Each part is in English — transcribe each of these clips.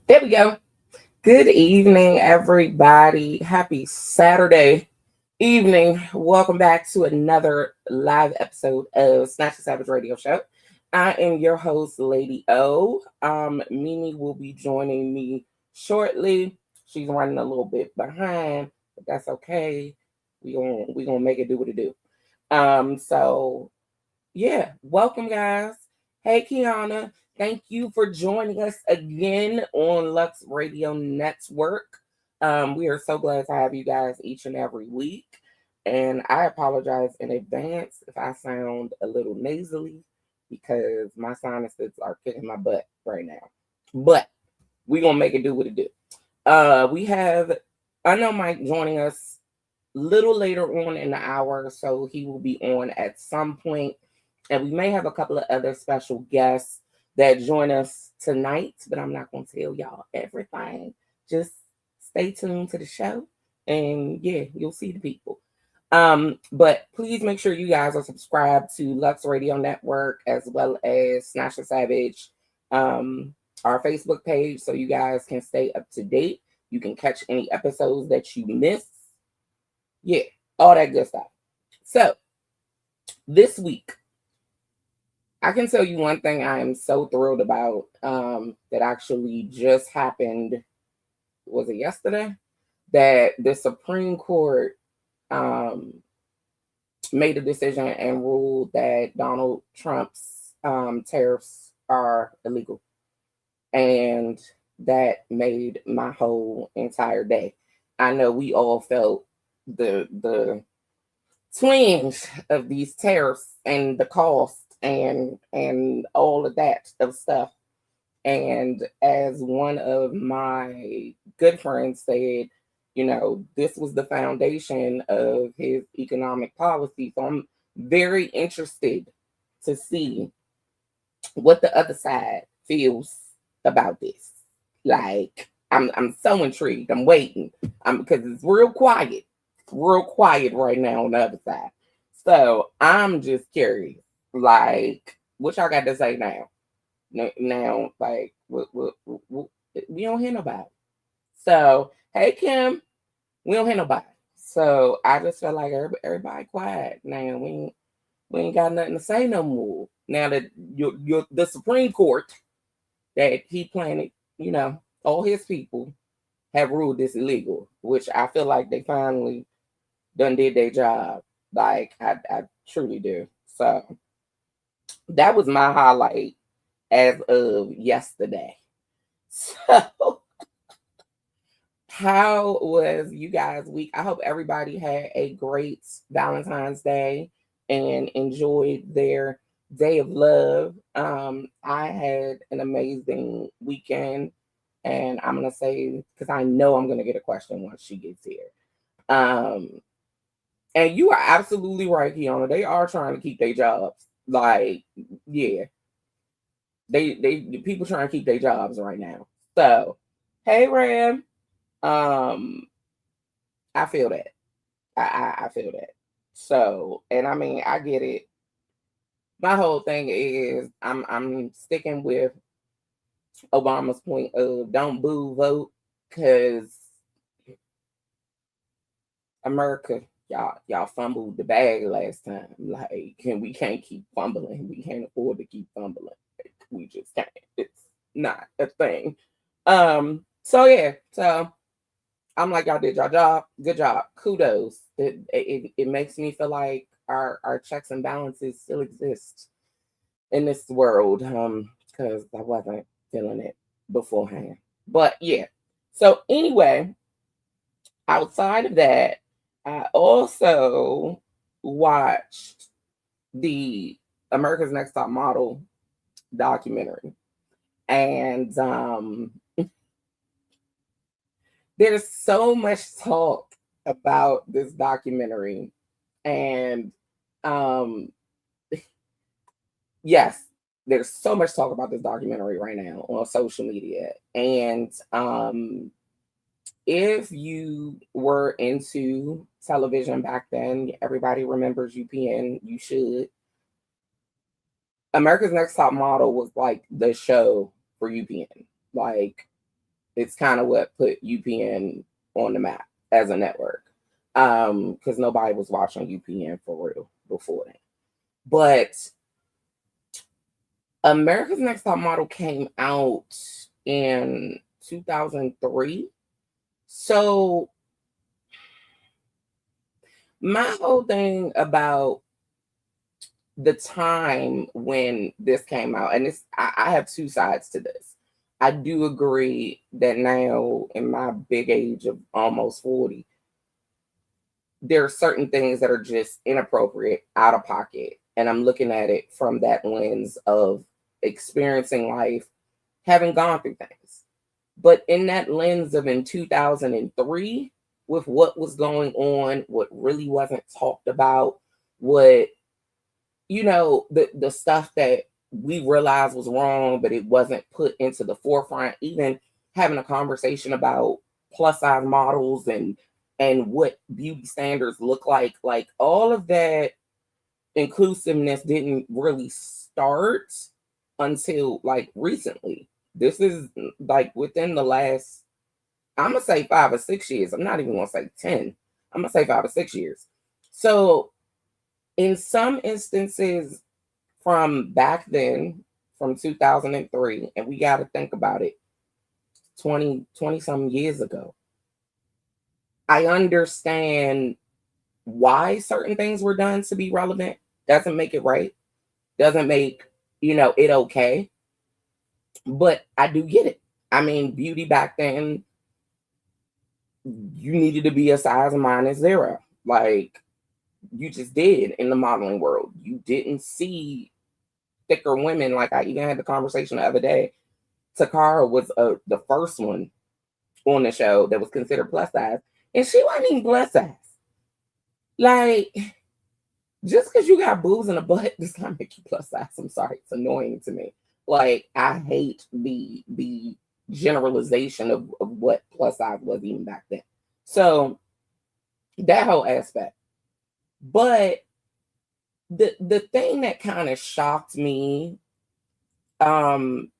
There we go. Good evening, everybody. Happy Saturday evening. Welcome back to another live episode of Snatched Savage Radio Show. I am your host, Lady O. Mimi will be joining me shortly. She's running a little bit behind, but that's okay. We gonna make it do what it do. So yeah, welcome guys. Hey Kiana, thank you for joining us again on Lux Radio Network. We are so glad to have you guys each and every week. And I apologize in advance if I sound a little nasally because my sinuses are kicking my butt right now. But we're gonna make it do what it do. We have I know Mike joining us a little later on in the hour, so he will be on at some point. And we may have a couple of other special guests that join us tonight, but I'm not going to tell y'all everything. Just stay tuned to the show, and yeah, you'll see the people. But please make sure you guys are subscribed to Lux Radio Network as well as Snatched Savage, our Facebook page, so you guys can stay up to date. You can catch any episodes that you miss. Yeah, all that good stuff. So this week, I can tell you one thing I am so thrilled about that actually just happened. Was it yesterday? That the Supreme Court made a decision and ruled that Donald Trump's tariffs are illegal. And that made my whole entire day. I know we all felt the twinge of these tariffs and the cost and all of that of stuff. And as one of my good friends said, this was the foundation of his economic policy. So I'm very interested to see what the other side feels about this. Like I'm so intrigued. I'm waiting. Because it's real quiet right now on the other side. So I'm just curious. Like, what y'all got to say now? Now, like, we don't hear nobody. So, hey, Kim, we don't hear nobody. So I just felt like everybody quiet now. We ain't got nothing to say no more. Now that the Supreme Court that he planted, all his people have ruled this illegal, which I feel like they finally done did their job. Like I truly do. So that was my highlight as of yesterday. So how was you guys' week? I hope everybody had a great Valentine's Day and enjoyed their day of love. I had an amazing weekend, and I'm gonna say because I know I'm gonna get a question once she gets here. And you are absolutely right, Kiana. They are trying to keep their jobs. Like, yeah, they people trying to keep their jobs right now. So, hey, Ram. I feel that. I feel that. So, and I mean, I get it. My whole thing is I'm sticking with Obama's point of don't boo, vote, because America, y'all fumbled the bag last time. Like, we can't keep fumbling. We can't afford to keep fumbling. We just can't. It's not a thing. So yeah. So I'm like, y'all did your job. Good job. Kudos. It makes me feel like our checks and balances still exist in this world. Because I wasn't feeling it beforehand. But yeah. So anyway, outside of that, I also watched the America's Next Top Model documentary. And there's so much talk about this documentary. And yes, there's so much talk about this documentary right now on social media. And if you were into television back then, everybody remembers UPN, you should. America's Next Top Model was like the show for UPN. Like, It's kind of what put UPN on the map as a network. Because nobody was watching UPN for real before that. But America's Next Top Model came out in 2003. So my whole thing about the time when this came out, and I have two sides to this. I do agree that now in my big age of almost 40, there are certain things that are just inappropriate, out of pocket. And I'm looking at it from that lens of experiencing life, having gone through things. But in that lens of in 2003, with what was going on, what really wasn't talked about, what, the stuff that we realized was wrong, but it wasn't put into the forefront, even having a conversation about plus size models and what beauty standards look like all of that inclusiveness didn't really start until like recently. This is like within the last, I'm gonna say 5 or 6 years. I'm not even gonna say 10. I'm gonna say 5 or 6 years. So in some instances from back then, from 2003, and we got to think about it, 20 some years ago, I understand why certain things were done to be relevant. Doesn't make it right. Doesn't make, it okay. But I do get it. I mean, beauty back then, you needed to be a size -0. Like, you just did in the modeling world. You didn't see thicker women. Like, I even had the conversation the other day. Takara was the first one on the show that was considered plus size, and she wasn't even plus size. Like, just because you got boobs and a butt does not make you plus size. I'm sorry, it's annoying to me. Like, I hate the generalization of what plus size was even back then. So that whole aspect. But the thing that kind of shocked me, it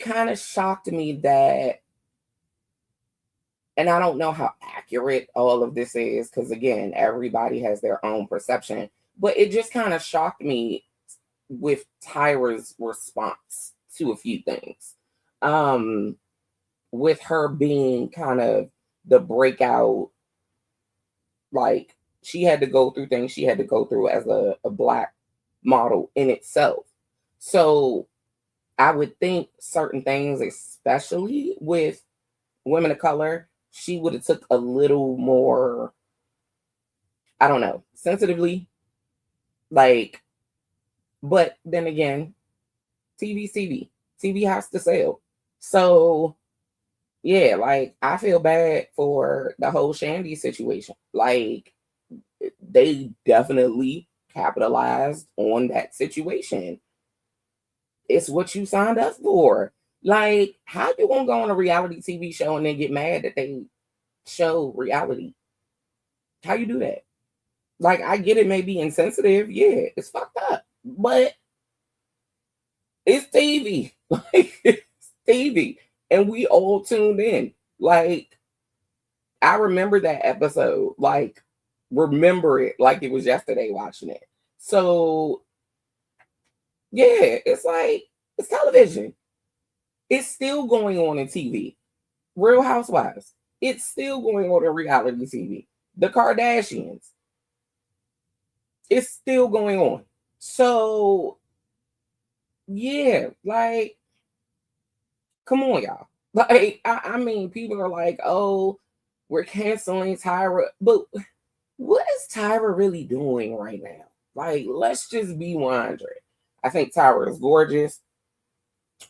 kind of shocked me that, and I don't know how accurate all of this is, because again, everybody has their own perception, but it just kind of shocked me with Tyra's response to a few things. With her being kind of the breakout, like she had to go through things she had to go through as a Black model in itself. So I would think certain things, especially with women of color, she would have took a little more, I don't know, sensitively. Like, but then again, TV has to sell. So yeah, like I feel bad for the whole Shandy situation. Like, they definitely capitalized on that situation. It's what you signed up for. Like, how you gonna go on a reality TV show and then get mad that they show reality? How you do that? Like, I get it may be insensitive. Yeah, it's fucked up. But it's TV. Like, it's TV. And we all tuned in. Like, I remember that episode. Like, remember it like it was yesterday watching it. So, yeah, it's like, it's television. It's still going on in TV. Real Housewives. It's still going on in reality TV. The Kardashians. It's still going on. So, yeah, like, come on, y'all. Like, I mean, people are like, oh, we're canceling Tyra. But what is Tyra really doing right now? Like, let's just be 100. I think Tyra is gorgeous.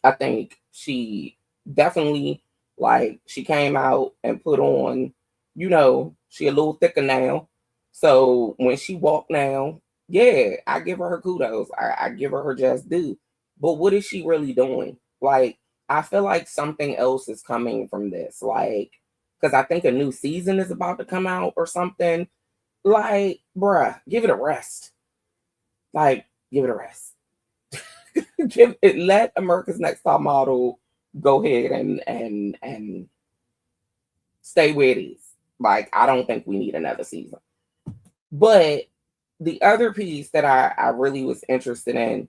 I think she definitely, like, she came out and put on, she a little thicker now. So when she walked now, yeah, I give her kudos. I give her just due. But what is she really doing? Like, I feel like something else is coming from this. Like, because I think a new season is about to come out or something. Like, bruh, give it a rest. Like, give it a rest. Let America's Next Top Model go ahead and stay where it is. Like, I don't think we need another season. But the other piece that I really was interested in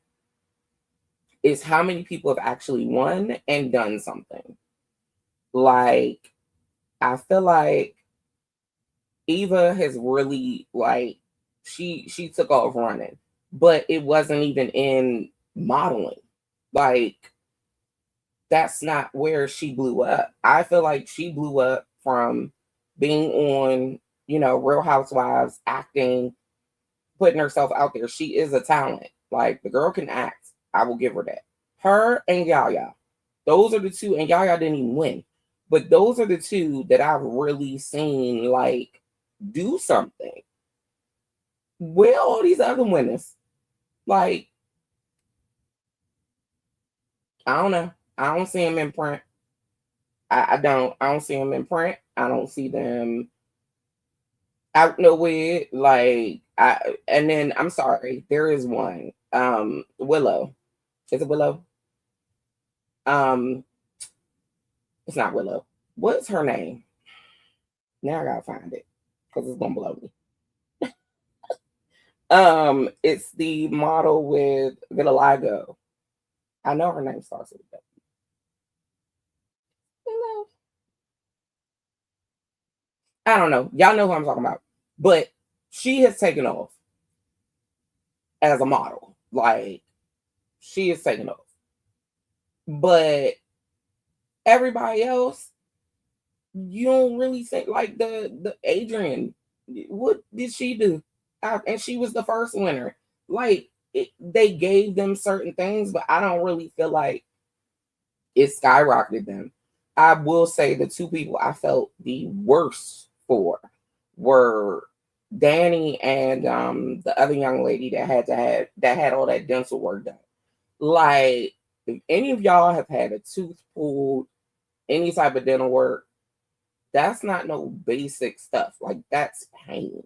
is how many people have actually won and done something. Like, I feel like Eva has really, like, she took off running, but it wasn't even in modeling. Like, that's not where she blew up. I feel like she blew up from being on, Real Housewives, acting, putting herself out there. She is a talent. Like, the girl can act. I will give her that. Her and Yaya. Those are the two, and Yaya didn't even win. But those are the two that I've really seen, like, do something. Where all these other winners? Like, I don't know. I don't see them in print. I don't. I don't see them in print. I don't see them out nowhere. Like, and then I'm sorry, there is one. Willow. Is it Willow? Um, it's not Willow. What's her name? Now I gotta find it because it's gonna blow me. It's the model with vitiligo. I know her name starts with that. Willow. I don't know. Y'all know who I'm talking about. But she has taken off as a model. Like, she is taking off. But everybody else, you don't really think, like, the Adrian. What did she do? And she was the first winner. Like, they gave them certain things, but I don't really feel like it skyrocketed them. I will say the two people I felt the worst for were Danny and the other young lady that had all that dental work done. Like, if any of y'all have had a tooth pulled, any type of dental work, that's not no basic stuff. Like, that's pain.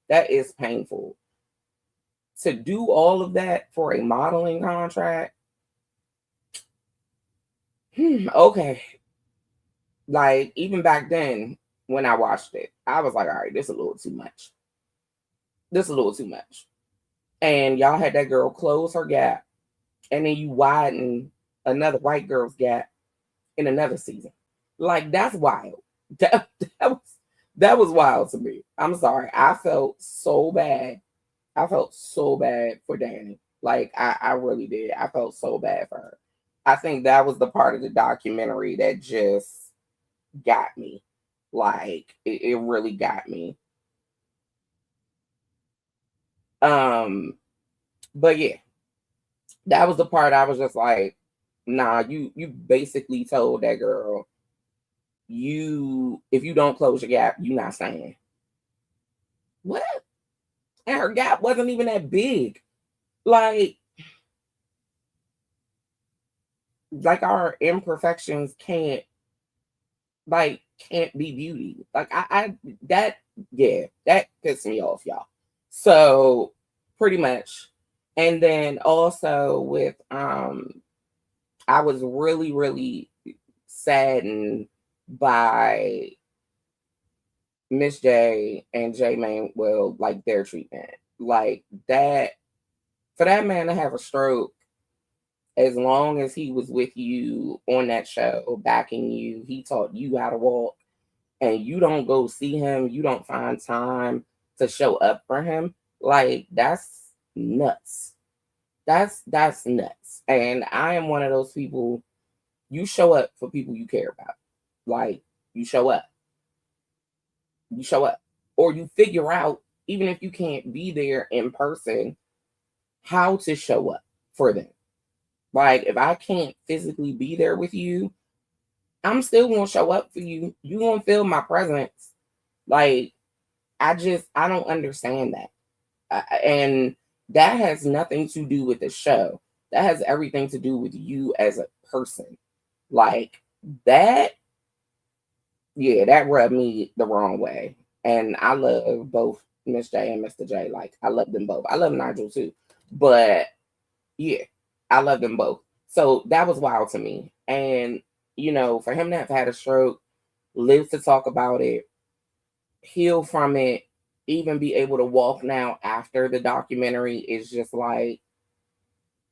That is painful. To do all of that for a modeling contract, okay. Like, even back then, when I watched it, I was like, all right, this is a little too much. This is a little too much. And y'all had that girl close her gap, and then you widen another white girl's gap in another season. Like, that's wild. That was wild to me. I'm sorry. I felt so bad. I felt so bad for Danny. Like, I really did. I felt so bad for her. I think that was the part of the documentary that just got me. Like, it really got me. But yeah, that was the part I was just like, nah, you basically told that girl, if you don't close your gap, you not staying. What? And her gap wasn't even that big. Like our imperfections can't be beauty. Like, that yeah, that pissed me off, y'all. So pretty much. And then also with I was really, really saddened by Miss J and J Manuel, like, their treatment. Like, that, for that man to have a stroke, as long as he was with you on that show, backing you, he taught you how to walk, and you don't go see him, you don't find time to show up for him. Like, that's nuts. That's nuts. And I am one of those people, you show up for people you care about. Like, you show up. You show up. Or you figure out, even if you can't be there in person, how to show up for them. Like, if I can't physically be there with you, I'm still gonna show up for you. You gonna feel my presence. Like, I don't understand that. And that has nothing to do with the show. That has everything to do with you as a person. Like, that, yeah, that rubbed me the wrong way. And I love both Miss J and Mr. J. Like, I love them both. I love Nigel too. But yeah, I love them both. So that was wild to me. And for him to have had a stroke, live to talk about it, heal from it, even be able to walk now after the documentary is just like,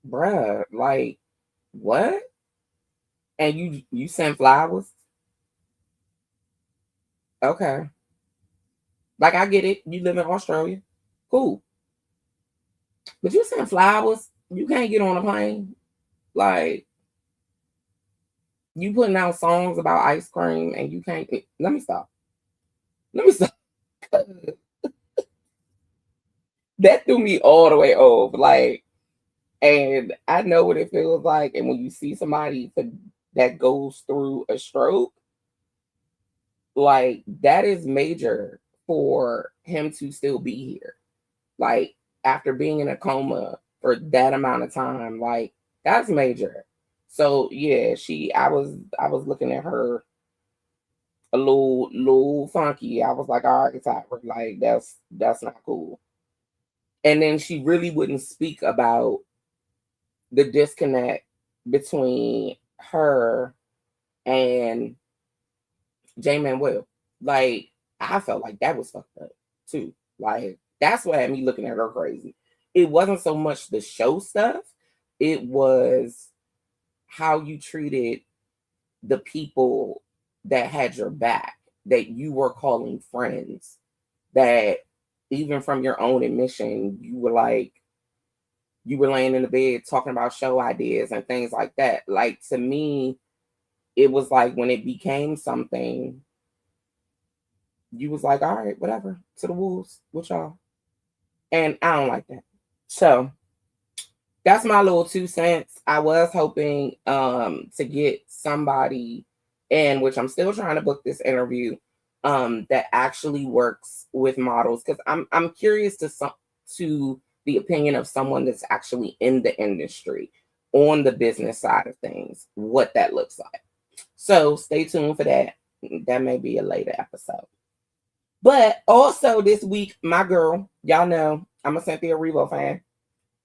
bruh, like, what? And you send flowers? Okay. Like, I get it. You live in Australia. Cool. But you send flowers, you can't get on a plane. Like, you putting out songs about ice cream and you can't. Let me stop. Let me stop. That threw me all the way off. Like, and I know what it feels like. And when you see somebody that goes through a stroke, like, that is major for him to still be here. Like, after being in a coma for that amount of time, like, that's major. So yeah, I was looking at her a little funky. I was like, all right, Tyra, like, that's not cool. And then she really wouldn't speak about the disconnect between her and J Manuel. Like, I felt like that was fucked up too. Like, that's what had me looking at her crazy. It wasn't so much the show stuff, it was how you treated the people that had your back, that you were calling friends, that even from your own admission, you were laying in the bed talking about show ideas and things like that. Like, to me, it was like when it became something, you was like, all right, whatever, to the wolves with y'all. And I don't like that. So that's my little 2 cents. I was hoping to get somebody in, which I'm still trying to book this interview, that actually works with models, because I'm curious to the opinion of someone that's actually in the industry on the business side of things, what that looks like. So stay tuned for that. That may be a later episode. But also this week, my girl, y'all know I'm a Cynthia Erivo fan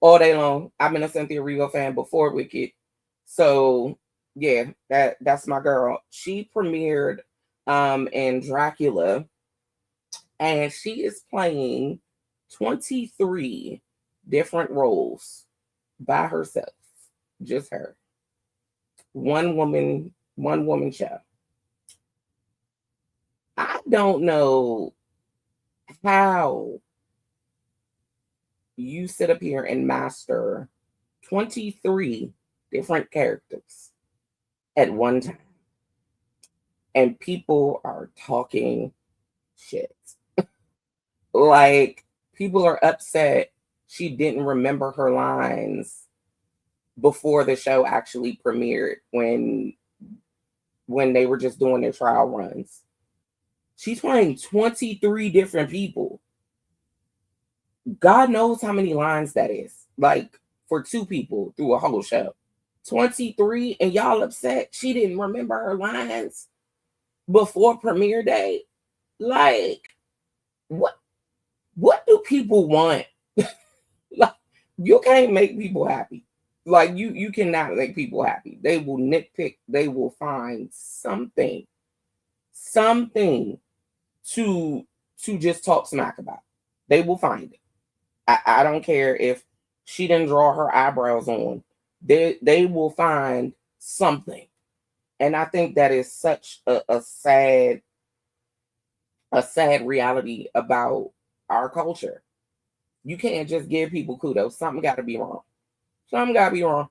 all day long. I've been a Cynthia Erivo fan before Wicked. So yeah, that's my girl. She premiered in Dracula, and she is playing 23 different roles by herself. Just her. One woman show. I don't know how you sit up here and master 23 different characters at one time, and people are talking shit. Like, people are upset she didn't remember her lines before the show actually premiered, when they were just doing their trial runs. She's playing 23 different people. God knows how many lines that is. Like, for 2 people through a whole show. 23, and y'all upset she didn't remember her lines before premiere day. Like, what do people want? Like, you can't make people happy. Like, you cannot make people happy. They will nitpick. They will find something to just talk smack about. They will find it. I don't care if she didn't draw her eyebrows on. They will find something. And I think that is such a sad reality about our culture. You can't just give people kudos. Something got to be wrong. Something got to be wrong.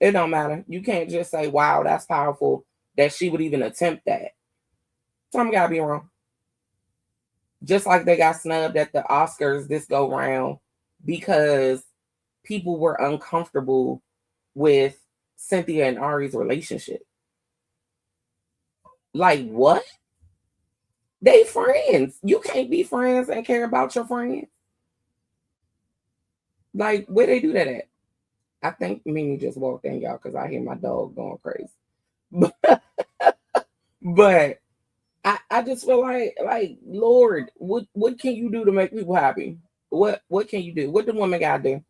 It don't matter. You can't just say, wow, that's powerful that she would even attempt that. Something got to be wrong. Just like they got snubbed at the Oscars this go round because people were uncomfortable with Cynthia and Ari's relationship. Like, what? They friends. You can't be friends and care about your friends. Like, where they do that at? I think Mimi just walked in, y'all, because I hear my dog going crazy. But I just feel like, Lord, what can you do to make people happy? What can you do? What the woman gotta do?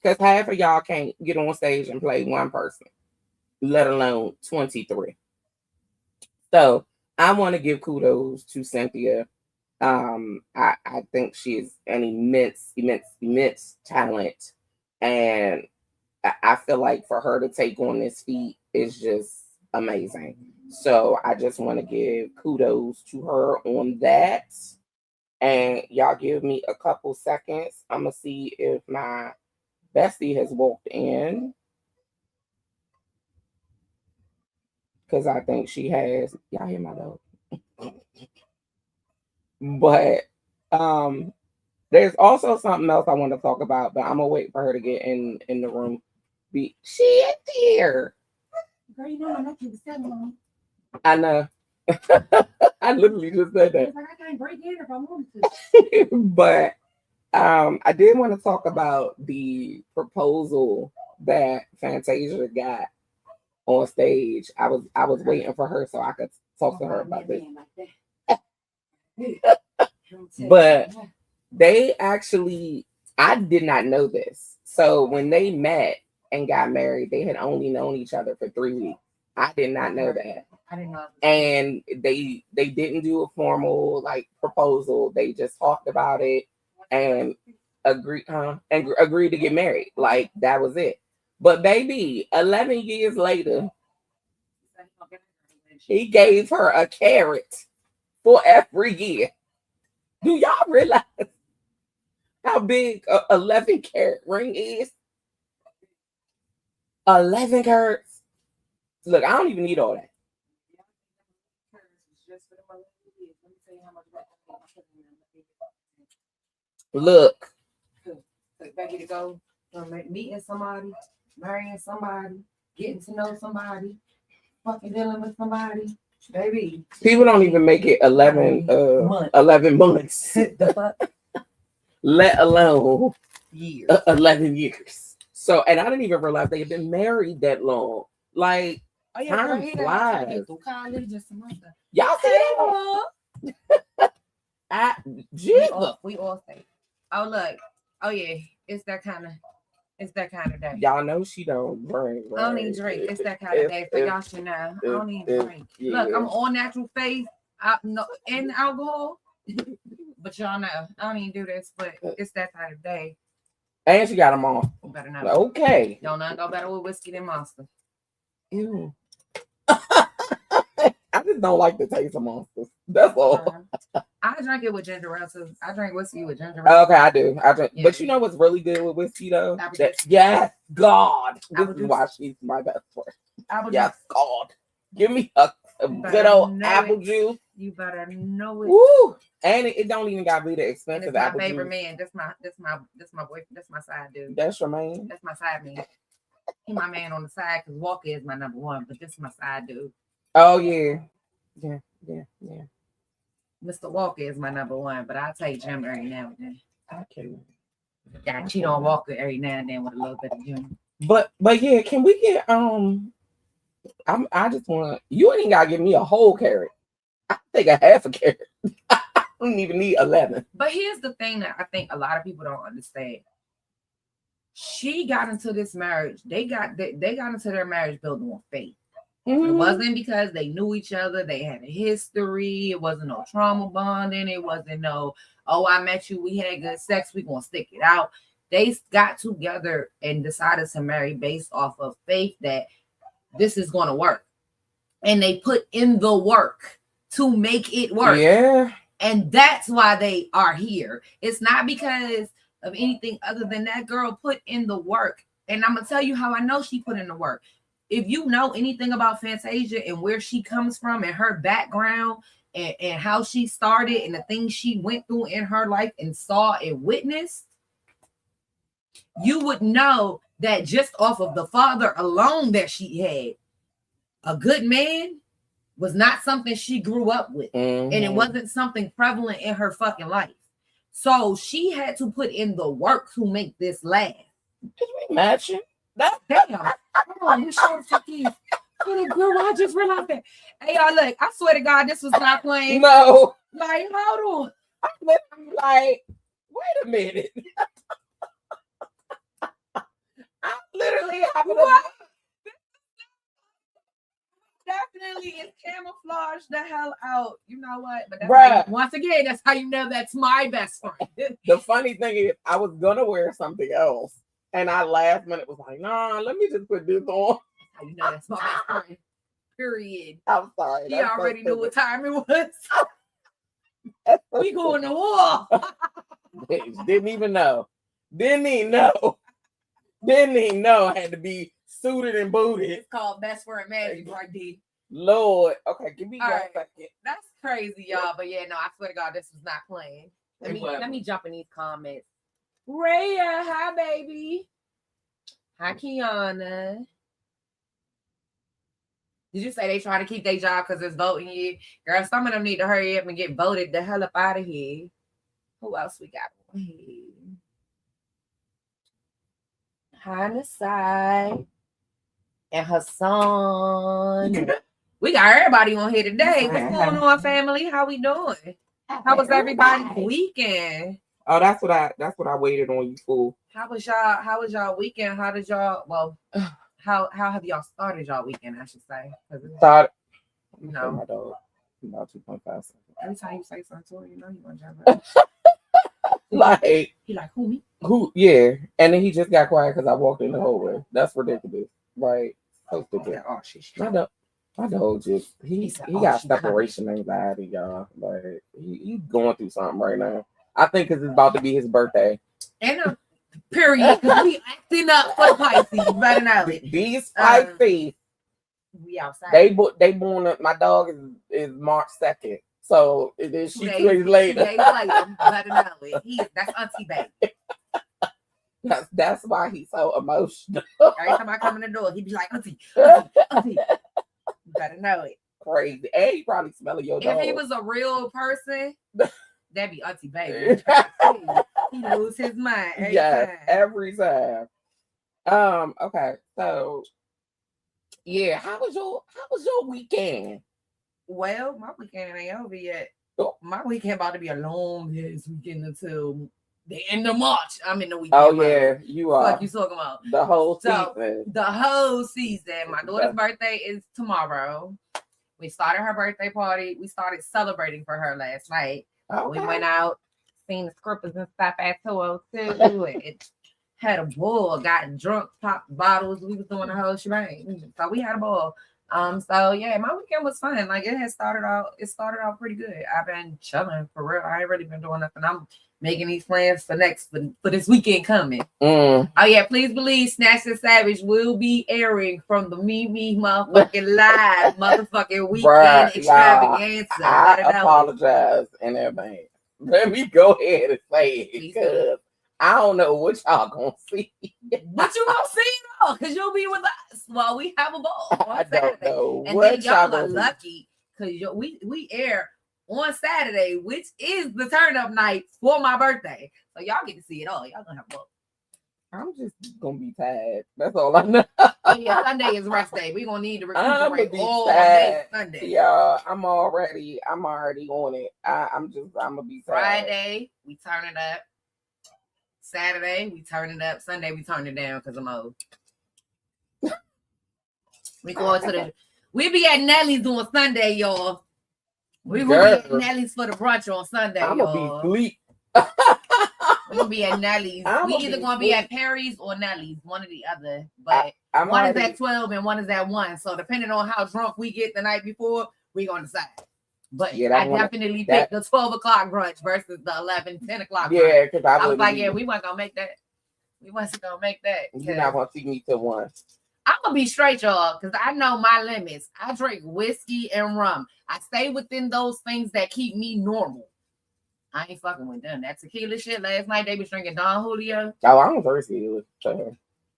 Because half of y'all can't get on stage and play one person, let alone 23. So I want to give kudos to Cynthia. I think she is an immense talent, and I feel like for her to take on this feat is just amazing. So I just want to give kudos to her on that. And y'all give me a couple seconds. I'm gonna see if my bestie has walked in, because I think she has. Y'all hear my dog? But there's also something else I want to talk about, but I'm gonna wait for her to get in the room. She is here. Girl, you know I'm not keep saying. I know. I literally just said that. Like, I can't break in if I want to. But I did want to talk about the proposal that Fantasia got on stage. I was waiting for her so I could talk to her about this. But they actually, I did not know this. So when they met and got married, they had only known each other for 3 weeks. I did not know that. I didn't know. And they didn't do a formal like proposal. They just talked about it and agreed to get married. Like that was it. But baby, 11 years later, he gave her a carrot for every year. Do y'all realize how big a 11 carat ring is? 11 carats. Look, I don't even need all that. Look. Ready to go meeting somebody, marrying somebody, getting to know somebody, fucking dealing with somebody. Baby. People don't even make it 11 months. The fuck? Let alone years. 11 years. So, and I didn't even realize they had been married that long. Like, oh, yeah, time flies. Y'all see that? Jesus. We all say, oh, look. Oh, yeah. It's that kind of day. Y'all know she don't drink. Right? I don't even drink. It's that kind of day. So y'all should know. I don't even drink. Yeah. Look, I'm all natural face. And alcohol. But y'all know. I don't even do this, but it's that kind of day. And she got them all. You better not. Okay. Y'all not go better with whiskey than Monster. Ew. I just don't like the taste of Monsters. That's all. I drink it with ginger ale too. I drink whiskey with ginger ale. Okay, I do. Yeah. But you know what's really good with whiskey though? Yes, God. This is why she's my best friend. Yes, God. Give me a good old apple juice. You better know it. Woo! And it don't even gotta be the expensive apple juice. My favorite man. That's my boyfriend. That's my side dude. That's your man. That's my side man. He my man on the side because Walker is my number one, but this is my side dude. Oh yeah. Mr. Walker is my number one, but I'll take Jim every now and then. I can. I cheat on Walker every now and then with a little bit of Jim. But yeah, can we get I just want you ain't gotta give me a whole carrot. I take a half a carrot. I don't even need 11. But here's the thing that I think a lot of people don't understand. She got into this marriage. They got into their marriage building on faith. Mm-hmm. It wasn't because they knew each other. They had a history. It wasn't no trauma bonding. It wasn't no, oh, I met you. We had good sex. We're going to stick it out. They got together and decided to marry based off of faith that this is going to work. And they put in the work to make it work. Yeah. And that's why they are here. It's not because of anything other than that girl put in the work. And I'm going to tell you how I know she put in the work. If you know anything about Fantasia and where she comes from and her background and how she started and the things she went through in her life and saw and witnessed, you would know that just off of the father alone that she had, a good man was not something she grew up with. Mm-hmm. And it wasn't something prevalent in her fucking life. So she had to put in the work to make this last. Did we match it? Damn. Come on, you short fucking girl. I just realized that. Hey, y'all, look, I swear to God, this was not playing. No. Like, hold on. I'm like, wait a minute. I'm literally having definitely is camouflage the hell out. You know what? But that's Bruh. once again, that's how you know that's my best friend. The funny thing is, I was gonna wear something else, and I last minute was like, "Nah, let me just put this on." That's how you know that's my best friend. Period. I'm sorry. He already knew what time it was. We going to war. Bitch, didn't even know. Didn't even know. Didn't even know I had to be suited and booted. It's called best friend magic, right there. Lord. Okay, give me All one right. second. That's crazy, y'all. But yeah, no, I swear to God, this is not playing. Let me jump in these comments. Raya, hi, baby. Hi, Kiana. Did you say they trying to keep their job because it's voting year? Girl, some of them need to hurry up and get voted the hell up out of here. Who else we got on here? Hi, Nasai. And Hassan. We got everybody on here today. What's going on, family? How we doing? How was everybody's weekend? Oh, that's what I waited on you for. How was y'all weekend? How did y'all how have y'all started y'all weekend, I should say? Start. No. My dog. About 2.5 seconds. Every time you say something to him, you know you gonna jump up. Like he like who me? Who? Yeah, and then he just got quiet because I walked in the hallway. That's ridiculous. Like, so stupid. Oh, she's my dog just he got separation anxiety, y'all. Like he's going through something right now. I think because it's about to be his birthday. And period. Because we acting up for Pisces. You better know it. These Pisces. We outside. They born. My dog is March 2nd. So it is 2 days later. 2 days later, you better know it. That's Auntie Baby. That's why he's so emotional. Every time I come in the door, he be like, Auntie. You better know it. Crazy. And he probably smelling your dog. If he was a real person, that'd be Auntie Baby. He lose his mind every time. Okay, so yeah, how was your weekend? Well, my weekend ain't over yet. My weekend about to be a long ass weekend until the end of March. I'm in the weekend. Oh yeah, you are. Fuck you talking about the whole season. The whole season. My daughter's birthday is tomorrow. We started her birthday party. We started celebrating for her last night. Okay. We went out, seen the scrippers and stuff at 202. It had a ball, got drunk, popped bottles. We was doing the whole shebang. So we had a ball. So yeah, my weekend was fun. Like it started out pretty good. I've been chilling for real. I ain't really been doing nothing. I'm making these plans for this weekend coming. Oh yeah, please believe Snatched Savage will be airing from the Me motherfucking live motherfucking weekend extravaganza. I apologize in advance. Let me go ahead and say it because I don't know what y'all gonna see. What you gonna see though? Because you'll be with us while we have a ball. I don't know. And then y'all are lucky because we air on Saturday, which is the turn up night for my birthday. So y'all get to see it all. Y'all gonna have a ball. I'm just gonna be tired. That's all I know. Oh yeah, Sunday is rest day. We're gonna need to recuperate all day Sunday. Yeah, I'm already on it. I'm gonna be tired. Friday, we turn it up. Saturday, we turn it up. Sunday, we turn it down because I'm old. We be at Nelly's on Sunday, y'all. We will be at Nelly's for the brunch on Sunday, y'all. I'm gonna be sleep. We're gonna be at Nelly's. We either gonna be at Perry's or Nelly's, one or the other. But one is at 12 and one is at 1. So depending on how drunk we get the night before, we gonna decide. But yeah, I definitely picked the 12 o'clock brunch versus the 11, 10 o'clock brunch. Yeah, because I was like, we weren't gonna make that. We wasn't gonna make that. You're not gonna see me till 1. I'm gonna be straight, y'all, because I know my limits. I drink whiskey and rum. I stay within those things that keep me normal. I ain't fucking with them. That tequila shit last night, they was drinking Don Julio. Oh, I don't thirsty. It was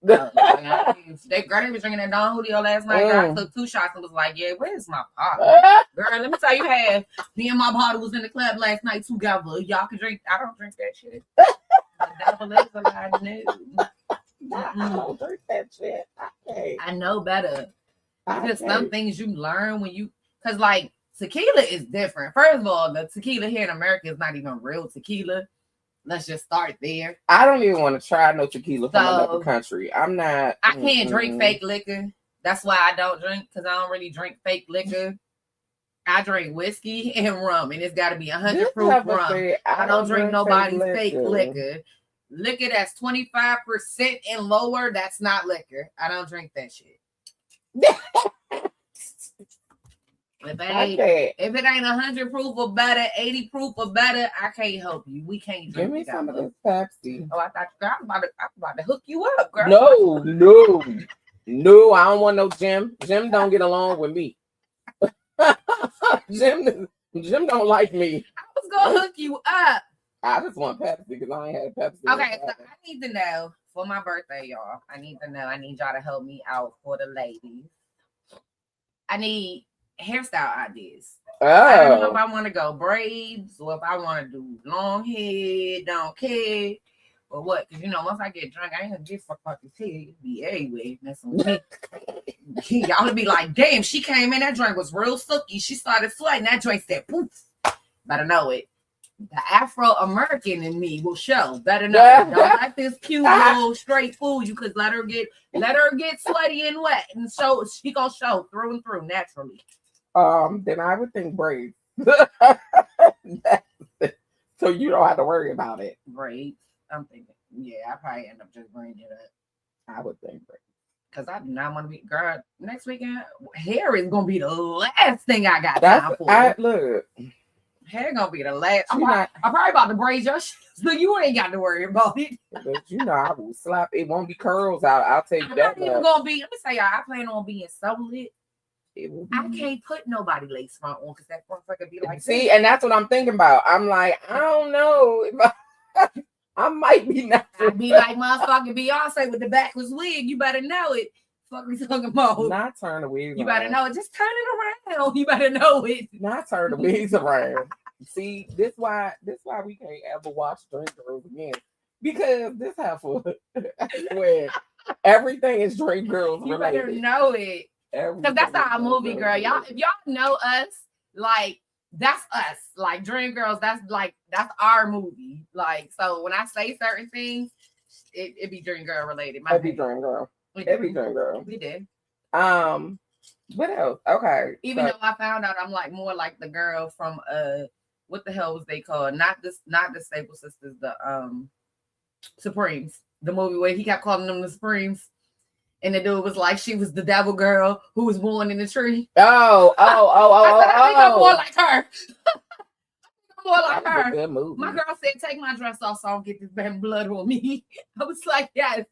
they was drinking that Don Julio last night. Girl, I took 2 shots and was like, yeah, where's my bottle? Girl, let me tell you, me and my bottle was in the club last night together. Y'all can drink. I don't drink that shit. The devil is alive. I don't drink that shit. I know better. Because some things you learn when you, because like tequila is different. First of all, the tequila here in America is not even real tequila. Let's just start there. I don't even want to try no tequila from another country. I'm not. I can't drink fake liquor. That's why I don't drink, because I don't really drink fake liquor. I drink whiskey and rum, and it's got to be 100 proof rum. I don't drink nobody's fake liquor. Liquor that's 25% and lower, that's not liquor. I don't drink that shit. If it ain't 100 proof or better, 80 proof or better, I can't help you. We can't drink. Give me some of this Pepsi. Oh, I thought I was about to hook you up, girl. No, I don't want no Jim. Jim don't get along with me. Jim don't like me. I was gonna hook you up. I just want Pepsi because I ain't had Pepsi. Okay, so I need to know for my birthday, y'all. I need y'all to help me out for the ladies. I need hairstyle ideas. I don't know if I want to go braids or if I want to do long hair, don't care, or what. Because, once I get drunk, I ain't going to get fucked his hair. It'll be everywhere. Messing with me. Y'all would be like, damn, she came in, that drink was real silky. She started sweating. That drink said, poof. Better know it. The Afro-American in me will show. Better know it. Don't let this cute little straight fool you, because let her get sweaty and wet. And so she going to show through and through naturally. Then I would think braids. So you don't have to worry about it. Braids. I'm thinking, I probably end up just bringing it up. I would think braids. Because I do not want to be, girl, next weekend, hair is going to be the last thing I got time for. Look. Hair going to be the last. I'm probably about to braid your shit, so you ain't got to worry about it. But I will slap. It won't be curls out. I'll take that. Not even going to be, let me say y'all, I plan on being so lit. I can't put nobody lace front on because that motherfucker be like, see, and that's what I'm thinking about. I'm like, I don't know. I might be natural. I'd be like motherfucking Beyonce with the backless wig. You better know it. Fuck me talking about. Not turn the wigs You better know it. Just turn it around. You better know it. Not turn the wigs around. See, this why we can't ever watch Drink Girls again. Because this heifer, where everything is Drink Girls related. You better know it. Because that's our movie, girl. Y'all, if y'all know us, like, that's us. Like, Dream Girls, that's our movie. Like, so when I say certain things, it be Dream Girl related. It be Dream Girl. It be Dream Girl. We did. What else? Okay. Even though I found out I'm like more like the girl from what the hell was they called? Not the Staple Sisters, the Supremes. The movie where he kept calling them the Supremes. And the dude was like, she was the devil girl who was born in the tree. I think I'm more like her. I'm more like her. Good movie. My girl said, take my dress off so I don't get this bad blood on me. I was like, yes,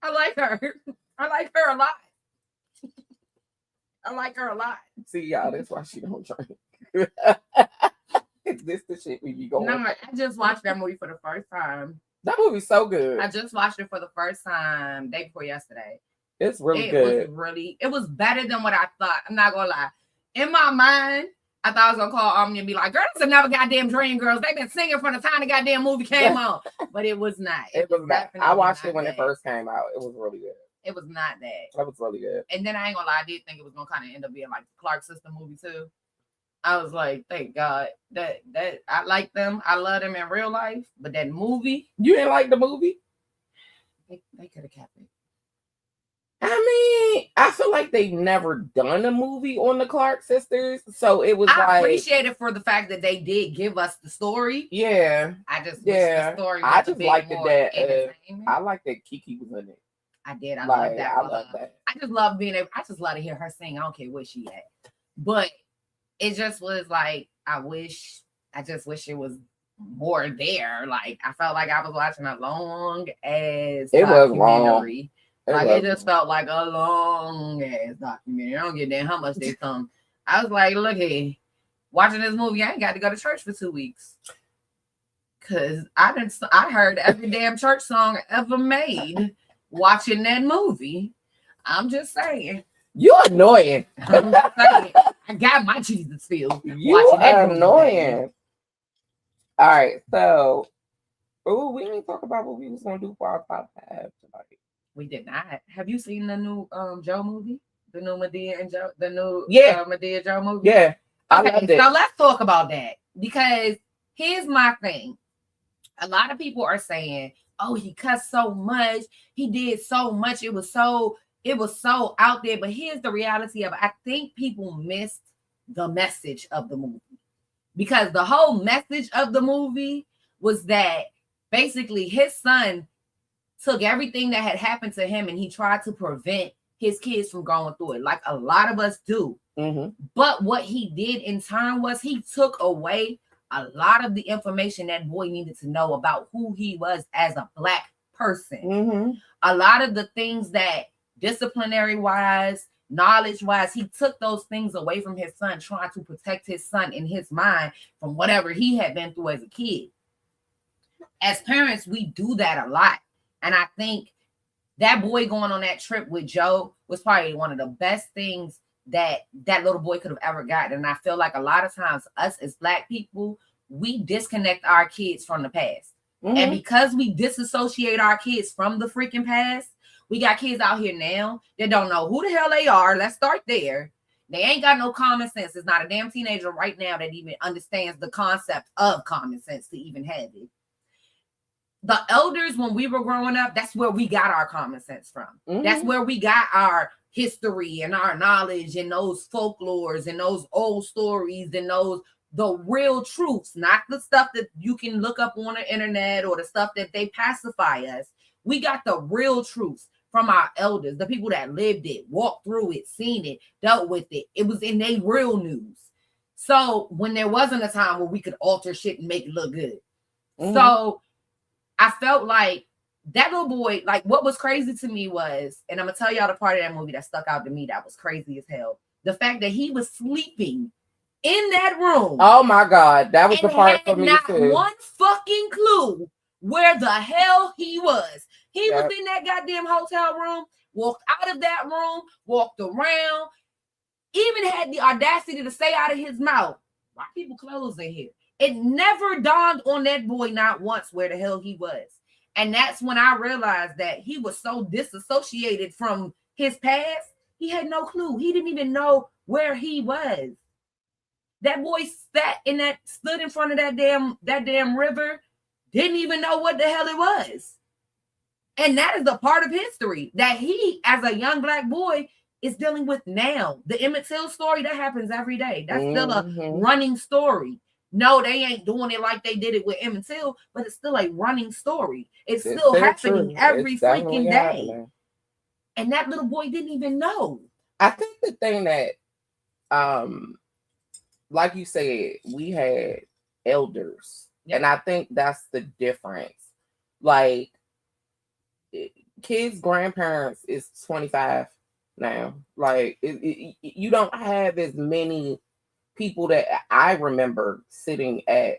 I like her. I like her a lot. I like her a lot. See, y'all, that's why she don't drink. Is this the shit we be going? No, I just watched that movie for the first time. That movie's so good. I just watched it for the first time day before yesterday. It's really good. It was better than what I thought. I'm not gonna lie. In my mind, I thought I was gonna call Omni and be like, girl, that's another goddamn Dream Girls. They've been singing from the time the goddamn movie came on. But it was not. It was not. I watched it when it first came out. It was really good. It was not that. That was really good. And then I ain't gonna lie, I did think it was gonna kind of end up being like the Clark Sister movie too. I was like, thank God that I like them. I love them in real life. But that movie. You didn't like the movie? They could have kept it. I mean, I feel like they've never done a movie on the Clark sisters, so it was I appreciate it for the fact that they did give us the story. Yeah, I just wish the story was I just liked it that. I like that Kiki was in it. I did. I love that. I love that. I just love being able. I just love to hear her sing. I don't care where she at, but it just was like I just wish it was more there. Like I felt like I was watching a long ass documentary. It just felt like a long ass documentary. I don't get that how much they come. I was like, look here, watching this movie, I ain't got to go to church for 2 weeks. Cause I heard every damn church song ever made watching that movie. I'm just saying. You're annoying. I'm just saying. I got my Jesus feel. You are annoying. All right, so we didn't talk about what we was gonna do for our top 5 tonight. We did not. Have you seen the new Joe movie? The new Medea and Joe, Medea Joe movie? Yeah. I okay, loved it. So let's talk about that. Because here's my thing. A lot of people are saying, oh, he cussed so much. He did so much. It was it was so out there. But here's the reality of it. I think people missed the message of the movie, because the whole message of the movie was that basically his son took everything that had happened to him and he tried to prevent his kids from going through it, like a lot of us do. Mm-hmm. But what he did in turn was he took away a lot of the information that boy needed to know about who he was as a Black person. Mm-hmm. A lot of the things that disciplinary wise, knowledge wise, he took those things away from his son, trying to protect his son in his mind from whatever he had been through as a kid. As parents, we do that a lot. And I think that boy going on that trip with Joe was probably one of the best things that little boy could have ever gotten. And I feel like a lot of times us as Black people, we disconnect our kids from the past. Mm-hmm. And because we disassociate our kids from the freaking past, we got kids out here now that don't know who the hell they are. Let's start there. They ain't got no common sense. There's not a damn teenager right now that even understands the concept of common sense to even have it. The elders, when we were growing up, that's where we got our common sense from. Mm-hmm. That's where we got our history and our knowledge and those folklores and those old stories and the real truths, not the stuff that you can look up on the internet or the stuff that they pacify us. We got the real truths from our elders, the people that lived it, walked through it, seen it, dealt with it. It was in their real news. So when there wasn't a time where we could alter shit and make it look good. Mm-hmm. So I felt like that little boy, like what was crazy to me was, and I'm going to tell y'all the part of that movie that stuck out to me that was crazy as hell. The fact that he was sleeping in that room. Oh my God. That was the part for me not too. One fucking clue where the hell he was. He was in that goddamn hotel room, walked out of that room, walked around, even had the audacity to say out of his mouth, why people clothes in here? It never dawned on that boy not once where the hell he was. And that's when I realized that he was so disassociated from his past, he had no clue. He didn't even know where he was. That boy stood in front of that damn river, didn't even know what the hell it was. And that is the part of history that he, as a young Black boy, is dealing with now. The Emmett Till story, that happens every day. That's still a running story. No, they ain't doing it like they did it with Emmett Till, but it's still a running story. It's still happening every freaking day. And that little boy didn't even know. I think the thing that, like you said, we had elders. Yep. And I think that's the difference. Like, kids' grandparents is 25 now. Like, you don't have as many people that I remember sitting at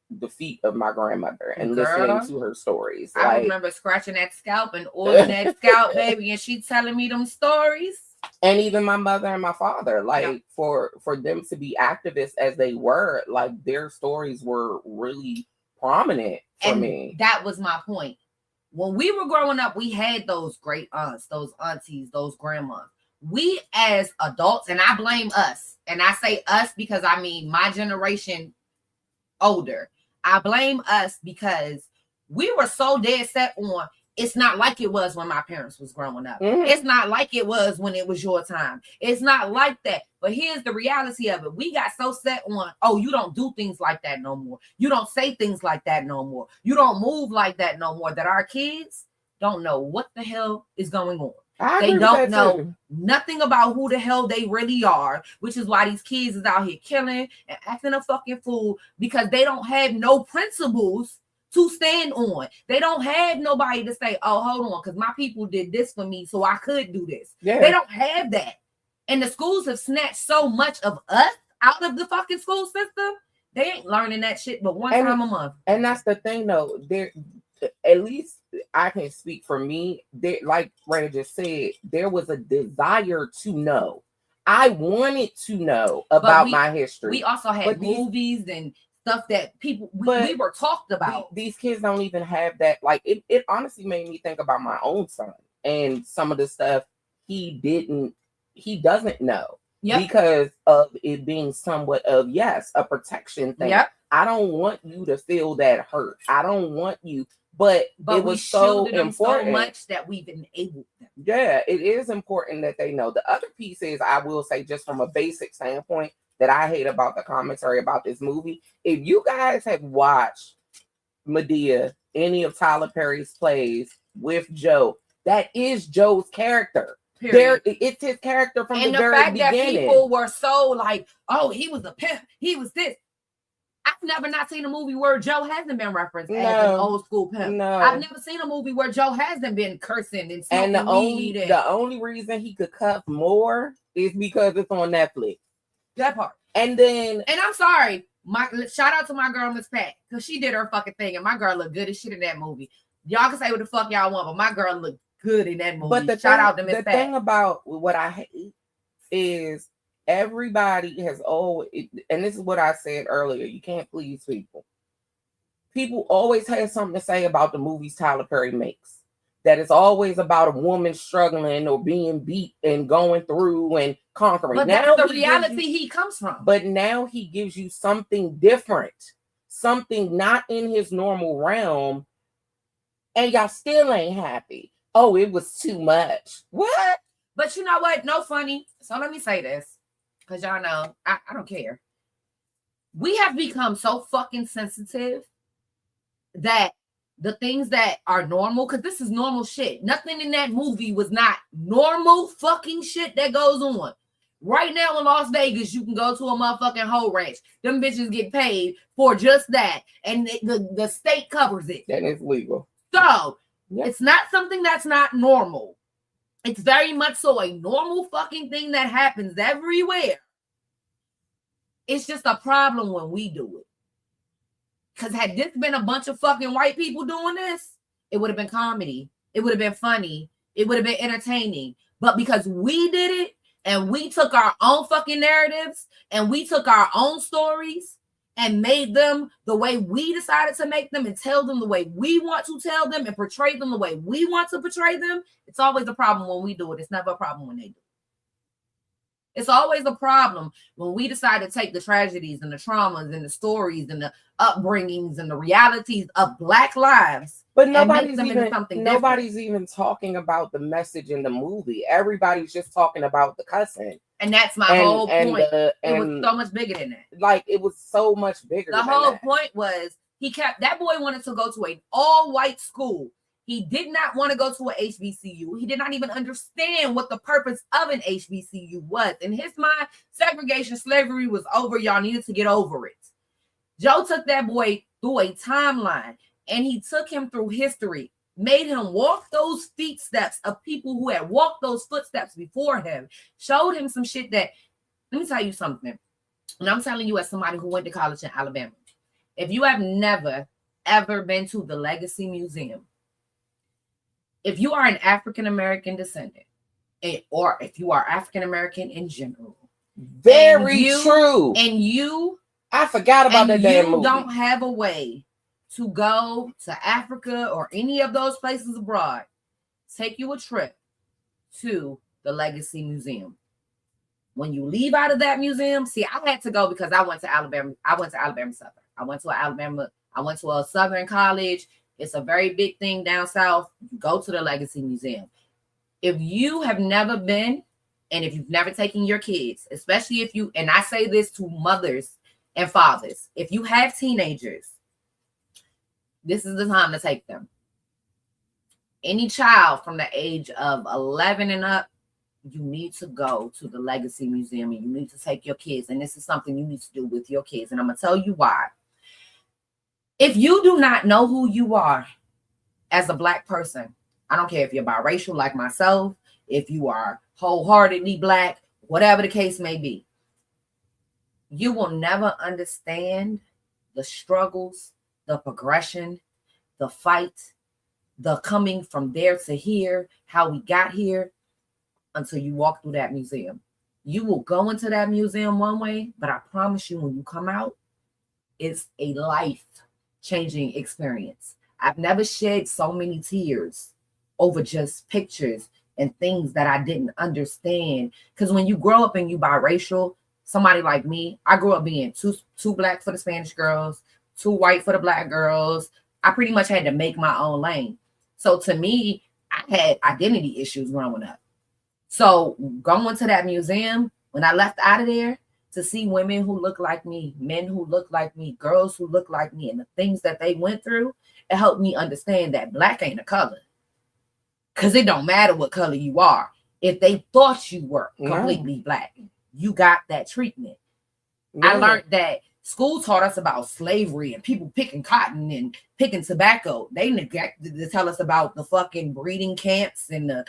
the feet of my grandmother and listening to her stories. I remember scratching that scalp and oiling that scalp, baby, and she telling me them stories. And even my mother and my father, like for them to be activists as they were, like their stories were really prominent for me. That was my point. When we were growing up, we had those great aunts, those aunties, those grandmas. We as adults, and I blame us, and I say us because I mean my generation older. I blame us because we were so dead set on it's not like it was when my parents was growing up. Mm-hmm. It's not like it was when it was your time. It's not like that. But here's the reality of it. We got so set on, oh, you don't do things like that no more. You don't say things like that no more. You don't move like that no more, that our kids don't know what the hell is going on. They don't know nothing about who the hell they really are, which is why these kids is out here killing and acting a fucking fool because they don't have no principles to stand on. They don't have nobody to say, oh, hold on, because my people did this for me, so I could do this. Yeah. They don't have that. And the schools have snatched so much of us out of the fucking school system. They ain't learning that shit but one time a month. And that's the thing, though. There, at least I can speak for me. There, like Ray just said, there was a desire to know. I wanted to know about my history. We also had movies and stuff that people we were talked about. These kids don't even have that. Like it honestly made me think about my own son and some of the stuff he doesn't know because of it being somewhat of a protection thing. I don't want you to feel that hurt. I don't want you But it we was so shielded them so important. much that we've enabled them. Yeah, it is important that they know. The other piece is, I will say, just from a basic standpoint, that I hate about the commentary about this movie. If you guys have watched Medea, any of Tyler Perry's plays with Joe, that is Joe's character. There, it's his character from the very beginning. And the fact that people were so like, oh, he was a pimp, he was this. I've never not seen a movie where Joe hasn't been referenced as an old school pimp. No. I've never seen a movie where Joe hasn't been cursing and smoking weed. The only reason he could cuss more is because it's on Netflix. That part. And I'm sorry, shout out to my girl Miss Pat, because she did her fucking thing, and my girl looked good as shit in that movie. Y'all can say what the fuck y'all want, but my girl looked good in that movie. But shout out to Miss Pat. The thing about what I hate is, everybody has always, and this is what I said earlier, you can't please people. People always have something to say about the movies Tyler Perry makes. That it's always about a woman struggling or being beat and going through and conquering. But now that's the reality he comes from. But now he gives you something different, something not in his normal realm, and y'all still ain't happy. Oh, it was too much. What? But you know what? No funny. So let me say this. Because y'all know, I don't care. We have become so fucking sensitive that the things that are normal, because this is normal shit. Nothing in that movie was not normal fucking shit that goes on. Right now in Las Vegas, you can go to a motherfucking hoe ranch. Them bitches get paid for just that. And the state covers it. That is legal. So, It's not something that's not normal. It's very much so a normal fucking thing that happens everywhere. It's just a problem when we do it. Because had this been a bunch of fucking white people doing this, it would have been comedy. It would have been funny. It would have been entertaining. But because we did it, and we took our own fucking narratives, and we took our own stories, and made them the way we decided to make them, and tell them the way we want to tell them, and portray them the way we want to portray them, it's always a problem when we do it. It's never a problem when they do it. It's always a problem when we decide to take the tragedies and the traumas and the stories and the upbringings and the realities of Black lives. But nobody's even talking about the message in the movie. Everybody's just talking about the cussing. And that's my whole point. It was so much bigger than that. Like, it was so much bigger. The whole point was that boy wanted to go to an all-white school. He did not want to go to an HBCU. He did not even understand what the purpose of an HBCU was. In his mind, segregation, slavery was over. Y'all needed to get over it. Joe took that boy through a timeline, and he took him through history, made him walk those footsteps of people who had walked those footsteps before him, showed him some shit that, let me tell you something. And I'm telling you as somebody who went to college in Alabama, if you have never, ever been to the Legacy Museum, if you are an African-American descendant, or if you are African-American in general, very true. And I forgot about that damn movie. You don't have a way to go to Africa or any of those places abroad, take you a trip to the Legacy Museum. When you leave out of that museum, see, I had to go because I went to Alabama. I went to Alabama Southern. I went to a Southern college. It's a very big thing down south. You go to the Legacy Museum. If you have never been, and if you've never taken your kids, especially if you, and I say this to mothers and fathers, if you have teenagers, this is the time to take them. Any child from the age of 11 and up, you need to go to the Legacy Museum, and you need to take your kids. And this is something you need to do with your kids. And I'm going to tell you why. If you do not know who you are as a Black person, I don't care if you're biracial like myself, if you are wholeheartedly Black, whatever the case may be, you will never understand the struggles, the progression, the fight, the coming from there to here, how we got here, until you walk through that museum. You will go into that museum one way, but I promise you, when you come out, it's a life-changing experience. I've never shed so many tears over just pictures and things that I didn't understand. Because when you grow up and you biracial, somebody like me, I grew up being too Black for the Spanish girls, too white for the Black girls. I pretty much had to make my own lane. So to me, I had identity issues growing up. So going to that museum, when I left out of there, to see women who look like me, men who look like me, girls who look like me, and the things that they went through, it helped me understand that black ain't a color. Because it don't matter what color you are. If they thought you were completely black, you got that treatment. I learned that school taught us about slavery and people picking cotton and picking tobacco. They neglected to tell us about the fucking breeding camps and the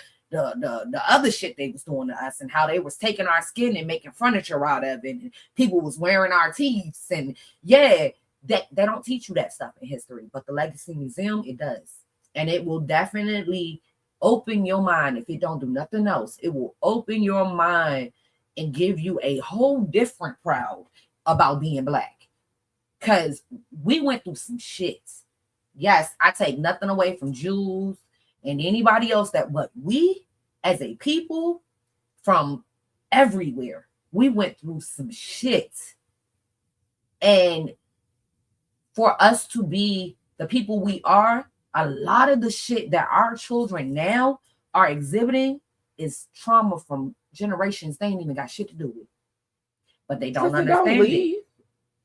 other shit they was doing to us, and how they was taking our skin and making furniture out of it, and people was wearing our teeth. And yeah, that they don't teach you that stuff in history, but the Legacy Museum, it does. And it will definitely open your mind. If it don't do nothing else, it will open your mind and give you a whole different proud about being black. Because we went through some shits. Yes, I take nothing away from Jews and anybody else, but we as a people from everywhere, we went through some shit. And for us to be the people we are, a lot of the shit that our children now are exhibiting is trauma from generations they ain't even got shit to do with. But they don't understand it.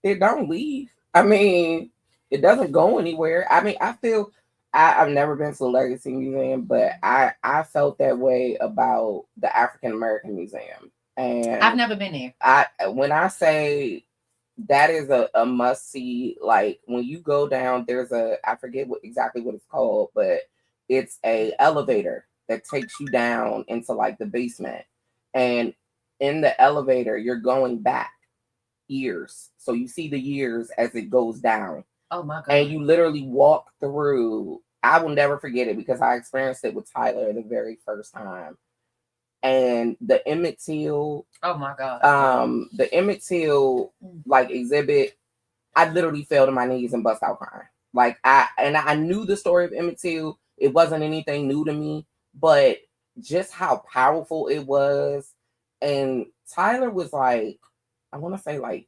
It don't leave. I mean, it doesn't go anywhere. I mean, I feel I've never been to the Legacy Museum, but I felt that way about the African American Museum. And I've never been there. When I say that is a must see, like when you go down, there's I forget exactly what it's called, but it's a elevator that takes you down into like the basement. And in the elevator, you're going back years. So you see the years as it goes down. Oh my God. And you literally walk through. I will never forget it because I experienced it with Tyler the very first time. And the Emmett Till. Oh my God. The Emmett Till like exhibit, I literally fell to my knees and bust out crying. Like I knew the story of Emmett Till. It wasn't anything new to me, but just how powerful it was. And Tyler was like, I want to say like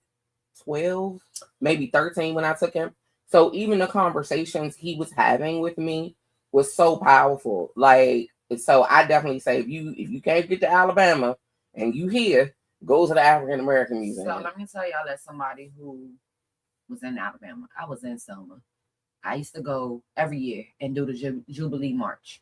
12, maybe 13 when I took him. So even the conversations he was having with me was so powerful. Like, so I definitely say if you can't get to Alabama and you here, go to the African American Museum. So let me tell y'all, as somebody who was in Alabama, I was in Selma. I used to go every year and do the Jubilee March.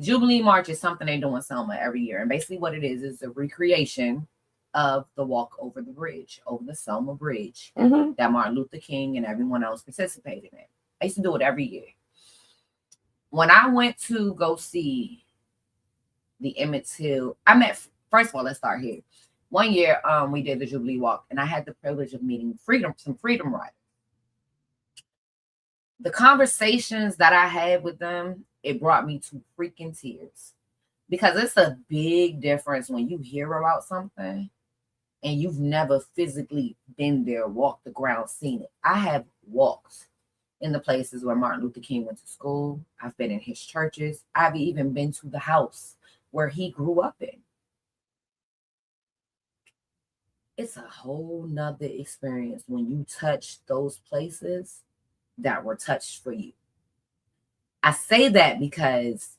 Jubilee March is something they do in Selma every year. And basically what it is a recreation of the walk over the bridge, over the Selma Bridge, that Martin Luther King and everyone else participated in. I used to do it every year. When I went to go see the Emmett Till, first of all, let's start here. One year, we did the Jubilee Walk, and I had the privilege of meeting some freedom riders. The conversations that I had with them, it brought me to freaking tears. Because it's a big difference when you hear about something and you've never physically been there, walked the ground, seen it. I have walked in the places where Martin Luther King went to school. I've been in his churches. I've even been to the house where he grew up in. It's a whole nother experience when you touch those places that were touched for you. I say that because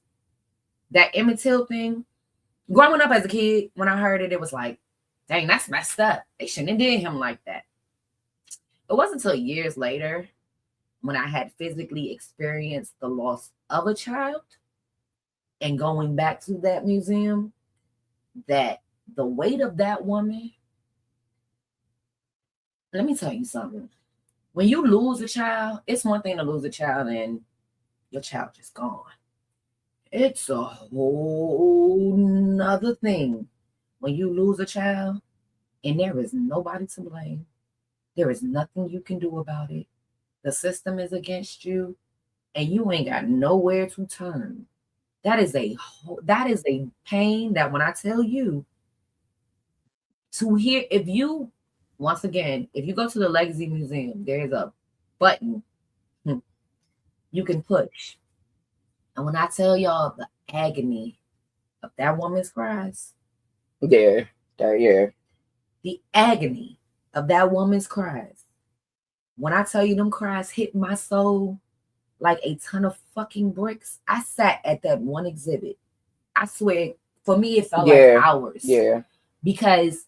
that Emmett Till thing, growing up as a kid, when I heard it, it was like, dang, that's messed up. They shouldn't have did him like that. It wasn't until years later when I had physically experienced the loss of a child and going back to that museum that the weight of that woman, let me tell you something. When you lose a child, it's one thing to lose a child and your child just gone. It's a whole nother thing when you lose a child and there is nobody to blame. There is nothing you can do about it. The system is against you and you ain't got nowhere to turn. That is a pain that when I tell you to hear, once again, if you go to the Legacy Museum, there's a button you can push. And when I tell y'all the agony of that woman's cries. Yeah. The agony of that woman's cries. When I tell you them cries hit my soul, like a ton of fucking bricks. I sat at that one exhibit. I swear, for me, it felt like hours. Yeah. Because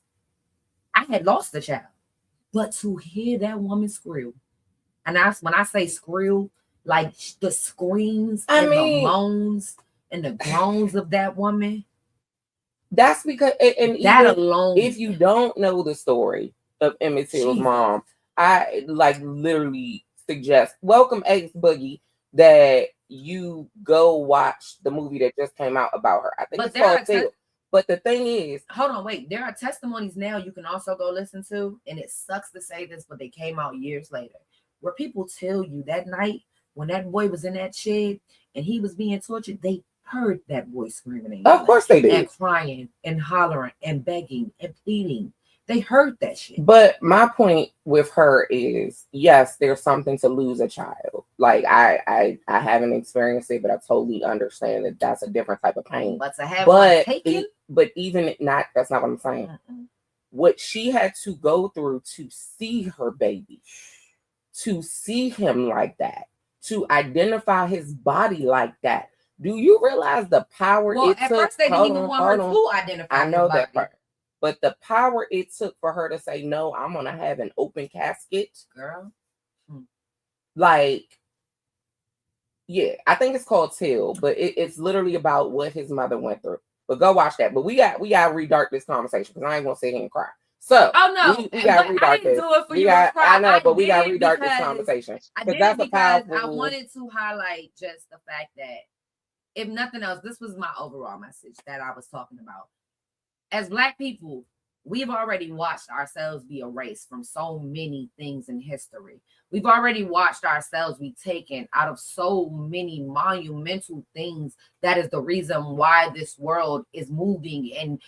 I had lost the child. But to hear that woman scream, and when I say scream, like the screams and the moans and the groans of that woman. That's because, and that even alone, if you don't know the story of Emmett Till's mom, I like literally suggest welcome Ace Boogie that you go watch the movie that just came out about her. I think it's called Till. But the thing is, hold on, wait. There are testimonies now you can also go listen to, and it sucks to say this, but they came out years later, where people tell you that night when that boy was in that shed and he was being tortured, they heard that boy screaming. Of course they did. And crying and hollering and begging and pleading. They heard that shit. But my point with her is, yes, there's something to lose a child. Like I haven't experienced it, but I totally understand that that's a different type of pain. But to have one taken, but even not, that's not what I'm saying. What she had to go through to see her baby, to see him like that, to identify his body like that. Do you realize the power it took? First they didn't even want her to identify. I know that part. But the power it took for her to say, no, I'm going to have an open casket. Girl. Like, yeah, I think it's called Till, but it's literally about what his mother went through. But go watch that. But we got to redart this conversation because I ain't going to sit here and cry. So, we got to redart this. I know, but we got to redart this conversation. Because that's a powerful. I wanted to highlight just the fact that, if nothing else, this was my overall message that I was talking about. As Black people, we've already watched ourselves be erased from so many things in history. We've already watched ourselves be taken out of so many monumental things. That is the reason why this world is moving and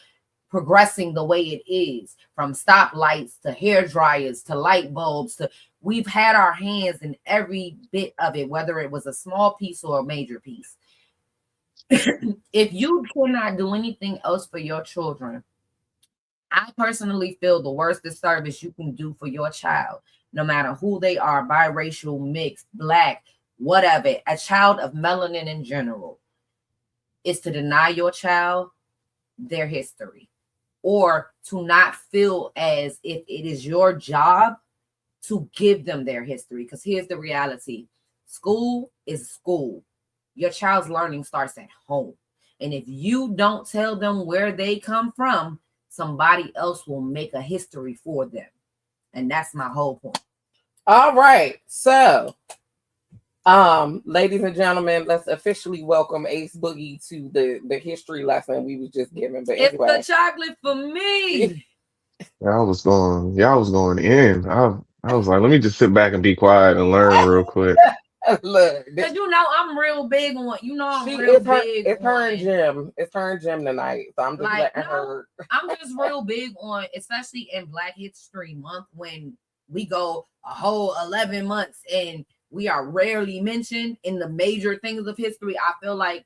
progressing the way it is. From stoplights to hair dryers to light bulbs to we've had our hands in every bit of it, whether it was a small piece or a major piece. If you cannot do anything else for your children, I personally feel the worst disservice you can do for your child, no matter who they are, biracial, mixed, Black, whatever, a child of melanin in general, is to deny your child their history, or to not feel as if it is your job to give them their history. Because here's the reality. School is school. Your child's learning starts at home. And if you don't tell them where they come from, somebody else will make a history for them. And that's my whole point. All right. So, ladies and gentlemen, let's officially welcome Ace Boogie to the history lesson we was just given. But anyway. It's the chocolate for me. Y'all was going in. I was like, let me just sit back and be quiet and learn real quick. Look, because I'm real big on big. It's her and Jim. It's her and Jim tonight. So I'm just letting her. I'm just real big on, especially in Black History Month, when we go a whole 11 months and we are rarely mentioned in the major things of history. I feel like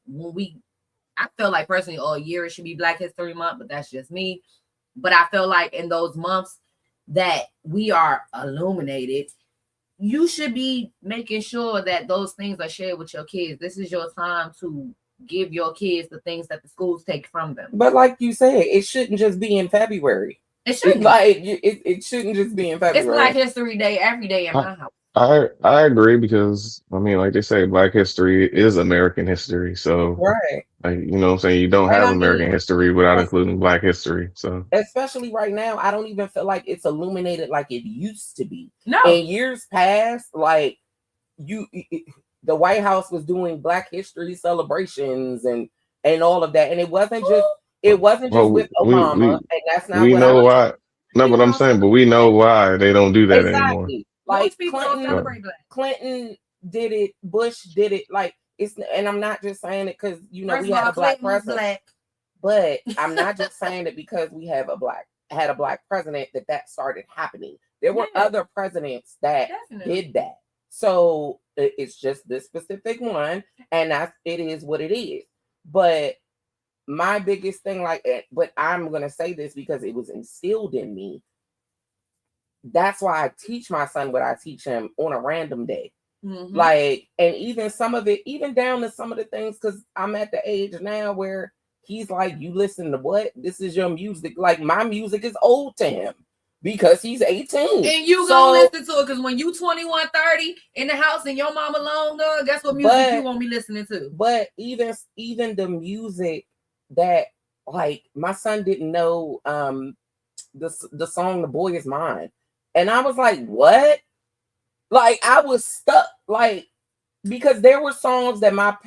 personally all year it should be Black History Month, but that's just me. But I feel like in those months that we are illuminated, you should be making sure that those things are shared with your kids. This is your time to give your kids the things that the schools take from them. But like you said, it shouldn't just be in February. It shouldn't. It shouldn't just be in February. It's Black History Day every day in my house. I agree, because I mean, like they say, Black history is American history. So right. Like, you know what I'm saying? You don't have American history without including Black history. So especially right now, I don't even feel like it's illuminated like it used to be. No. In years past, like the White House was doing Black history celebrations and all of that. And it wasn't just with Obama. And that's not we what know why. No, but I'm saying, but we know why they don't do that anymore. Like Clinton did it, Bush did it. Like and I'm not just saying it because we had a Black president. But I'm not just saying it because we have had a Black president that started happening. There were other presidents that did that. So it's just this specific one, and it is what it is. But my biggest thing, but I'm gonna say this because it was instilled in me. That's why I teach my son what I teach him on a random day. Like, and even some of it, even down to some of the things, because I'm at the age now where he's like, you listen to what? This is your music. Like, my music is old to him because he's 18. And you gonna listen to it because when you 21, 30 in the house and your mama alone, girl, guess what music you won't be listening to? But even the music that, like, my son didn't know the song "The Boy Is Mine," and I was like, what? Like, I was stuck, like, because there were songs that our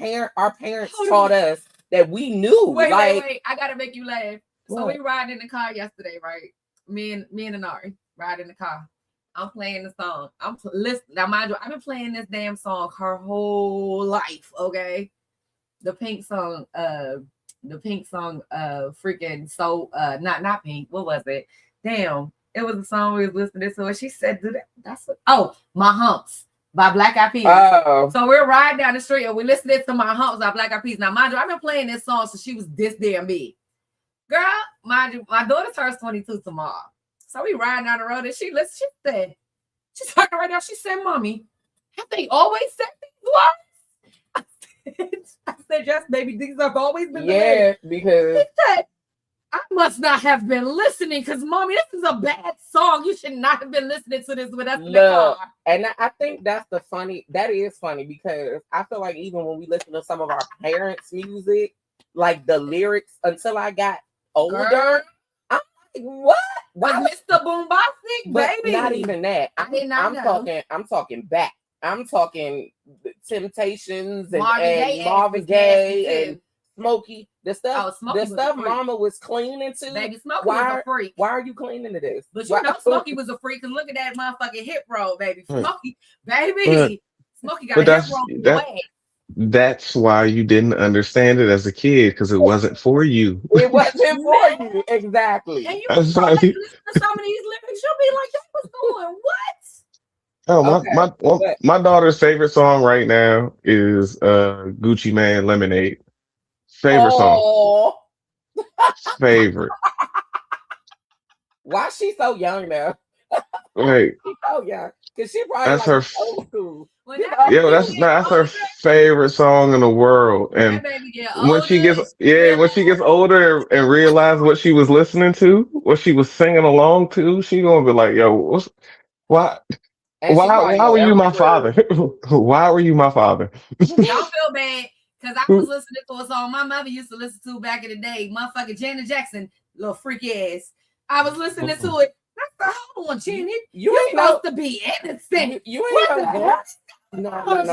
parents taught us that we knew. Wait, like, wait, I gotta make you laugh. So we riding in the car yesterday, right? Me and Anari ride in the car. I'm playing the song. I'm listening. Now, mind you, I've been playing this damn song her whole life. Okay, the Pink song. Freaking so. Not Pink. What was it? Damn. It was a song we was listening to. And she said, "Do that." That's what. Oh, My Humps by Black Eyed Peas. Oh. So we're riding down the street and we're listening to My Humps by Black Eyed Peas. Now, mind you, I've been playing this song since she was this damn big. Girl, mind you, my daughter turns 22 tomorrow. So we riding down the road and she said, she's talking right now. She said, "Mommy, have they always said these words?" I said, "Yes, baby, these have always been the yeah, because she said, I must not have been listening because, Mommy, this is a bad song. You should not have been listening to this with us in the car." And I think that is funny because I feel like even when we listen to some of our parents' music, like the lyrics, until I got older, girl, I'm like, what? Why Mr. Boombastic, baby? Not even that. I'm talking back. I'm talking Temptations and Marvin Gaye and Smokey. The stuff Mama was cleaning to. Baby, Smokey was a freak. Why are you cleaning to this? But you know Smokey was a freak, because look at that motherfucking hip roll, baby. Smokey, baby. Smokey got a hip roll. That's why you didn't understand it as a kid, because it wasn't for you. It wasn't for you. Exactly. And you listen to some of these lyrics, you'll be like, "That was going what?" Oh, my daughter's favorite song right now is Gucci Mane Lemonade. Favorite song. Favorite. Why is she so young now? Like, she's so young. Because she probably that's her old school. That's her favorite song in the world. And when she gets older and realize what she was listening to, what she was singing along to, she gonna be like, "Yo, why were you my father? Why were you my father?" Don't feel bad, because I was listening to a song my mother used to listen to back in the day. Motherfucking Janet Jackson, little freaky ass. I was listening to it. That's the whole one, Janet. You're supposed to be innocent. You ain't no.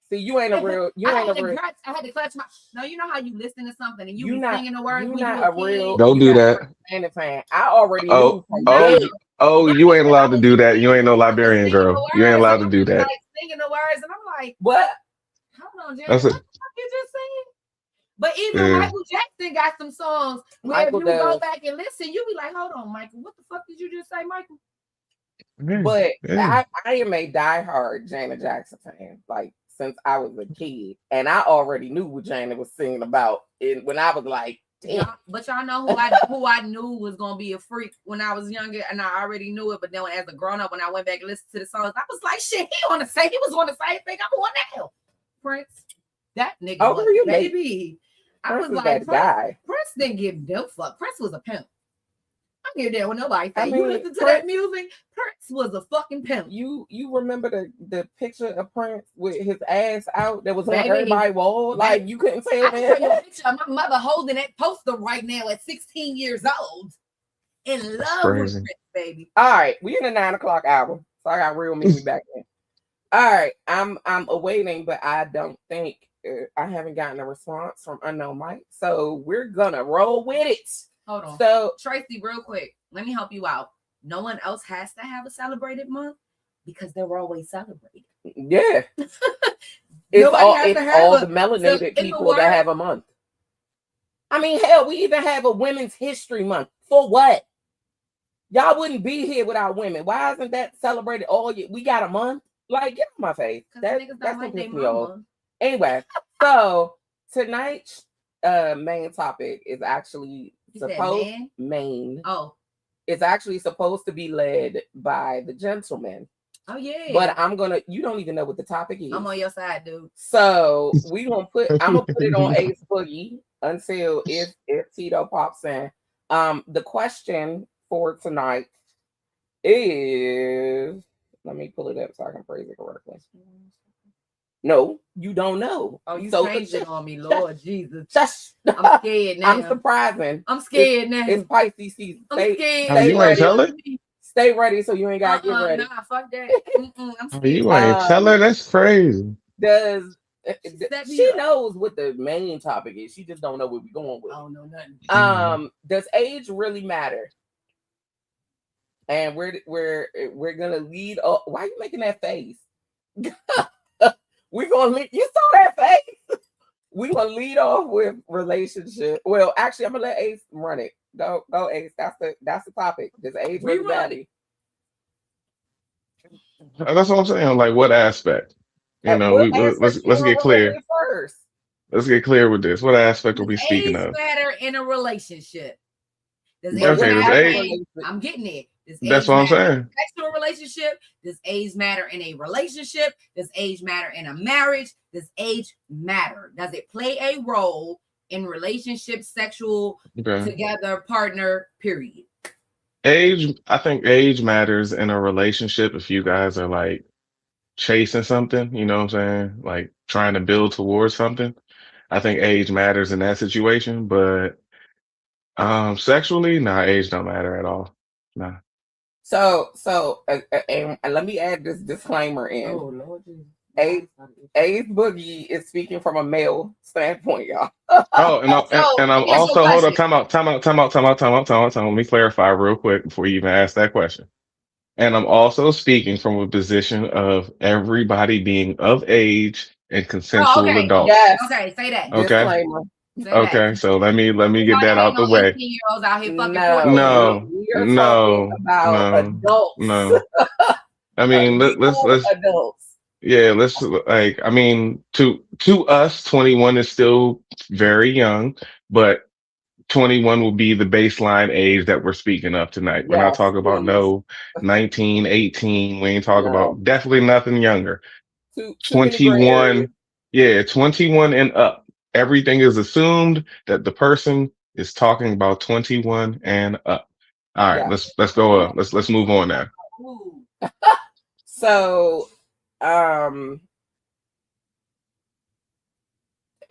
See, you ain't a real. I had to clutch my. No, you know how you listen to something and you be singing the words. You're not a real. Don't do that. Fan. I already knew. You ain't allowed to do that. You ain't no Liberian girl. You ain't allowed to do that. Like singing the words, and I'm like, what? Hold on, Janet. What the fuck you just saying? But even Michael Jackson got some songs where if you go back and listen, you be like, "Hold on, Michael, what the fuck did you just say, Michael?" But I am a diehard Janet Jackson fan, like since I was a kid, and I already knew what Janet was singing about when I was like, damn. But y'all know who I knew was gonna be a freak when I was younger, and I already knew it. But then as a grown up, when I went back and listened to the songs, I was like, shit, he was on the same thing I'm on now. Prince, that nigga, baby. I was like, Prince didn't give no fuck. Prince was a pimp. I don't give a damn what nobody say. You listen to that music, Prince was a fucking pimp. You remember the picture of Prince with his ass out that was on everybody's wall? Like, you couldn't tell I can show you a picture of my mother holding that poster right now at 16 years old. In love with Prince, baby. All right, we in the 9 o'clock hour. So I got real Mimi back in. All right, I'm awaiting, but I don't think I haven't gotten a response from Unknown Mike. So we're gonna roll with it. Hold on. So Tracy, real quick, let me help you out. No one else has to have a celebrated month because they were always celebrated. Yeah. it's all the melanated people that have a month. I mean, hell, we even have a Women's History Month. For what? Y'all wouldn't be here without women. Why isn't that celebrated all year? We got a month? Like, get on my face. That's what pissed me off. Anyway, so tonight's main topic is actually it's actually supposed to be led by the gentleman. Oh yeah. But you don't even know what the topic is. I'm on your side, dude. So I'm gonna put it on Ace Boogie until if Tito pops in. The question for tonight is, let me pull it up so I can phrase it correctly. No, you don't know. Oh, you changed it on me, Lord Jesus. Shush. I'm scared now. I'm surprising. I'm scared now. It's Pisces season. I'm scared. Oh, you ain't tell it? Stay ready so you ain't gotta get ready. Nah, fuck that. I'm scared. Oh, you ain't tell her? That's crazy. She knows what the main topic is. She just don't know what we're going with. I don't know nothing. Does age really matter? And we're gonna lead up. Why are you making that face? We're gonna lead. You saw that face. We're gonna lead off with relationship. Well, actually, I'm gonna let Ace run it. Go Ace. That's the topic. Does age really matter? That's what I'm saying. Like, what aspect? You know, let's get clear. First. Let's get clear with this. What aspect are we speaking of? Age matter in a relationship. Does age? I'm getting it. That's what I'm saying. Sexual relationship. Does age matter in a relationship? Does age matter in a marriage? Does age matter? Does it play a role in relationship, sexual, together, partner, period? I think age matters in a relationship if you guys are like chasing something, you know what I'm saying? Like trying to build towards something. I think age matters in that situation, but sexually, nah, age don't matter at all. Nah. So and let me add this disclaimer in. Oh Lord Jesus. Ace Boogie is speaking from a male standpoint, y'all. Oh, and I'm also hold on, time out. Let me clarify real quick before you even ask that question. And I'm also speaking from a position of everybody being of age and consensual adults. Yes. Okay, say that. Okay. Disclaimer. Okay, so let me get that out the way. 18-year-olds out here fucking No, we are talking about adults. No. I mean, let's adults. Yeah, let's like. I mean, to us, 21 is still very young, but 21 will be the baseline age that we're speaking of tonight. We're not talking about no 19, 18. We ain't talking about definitely nothing younger. 21, 21 and up. Everything is assumed that the person is talking about 21 and up. All right, let's go up. Let's move on now. So,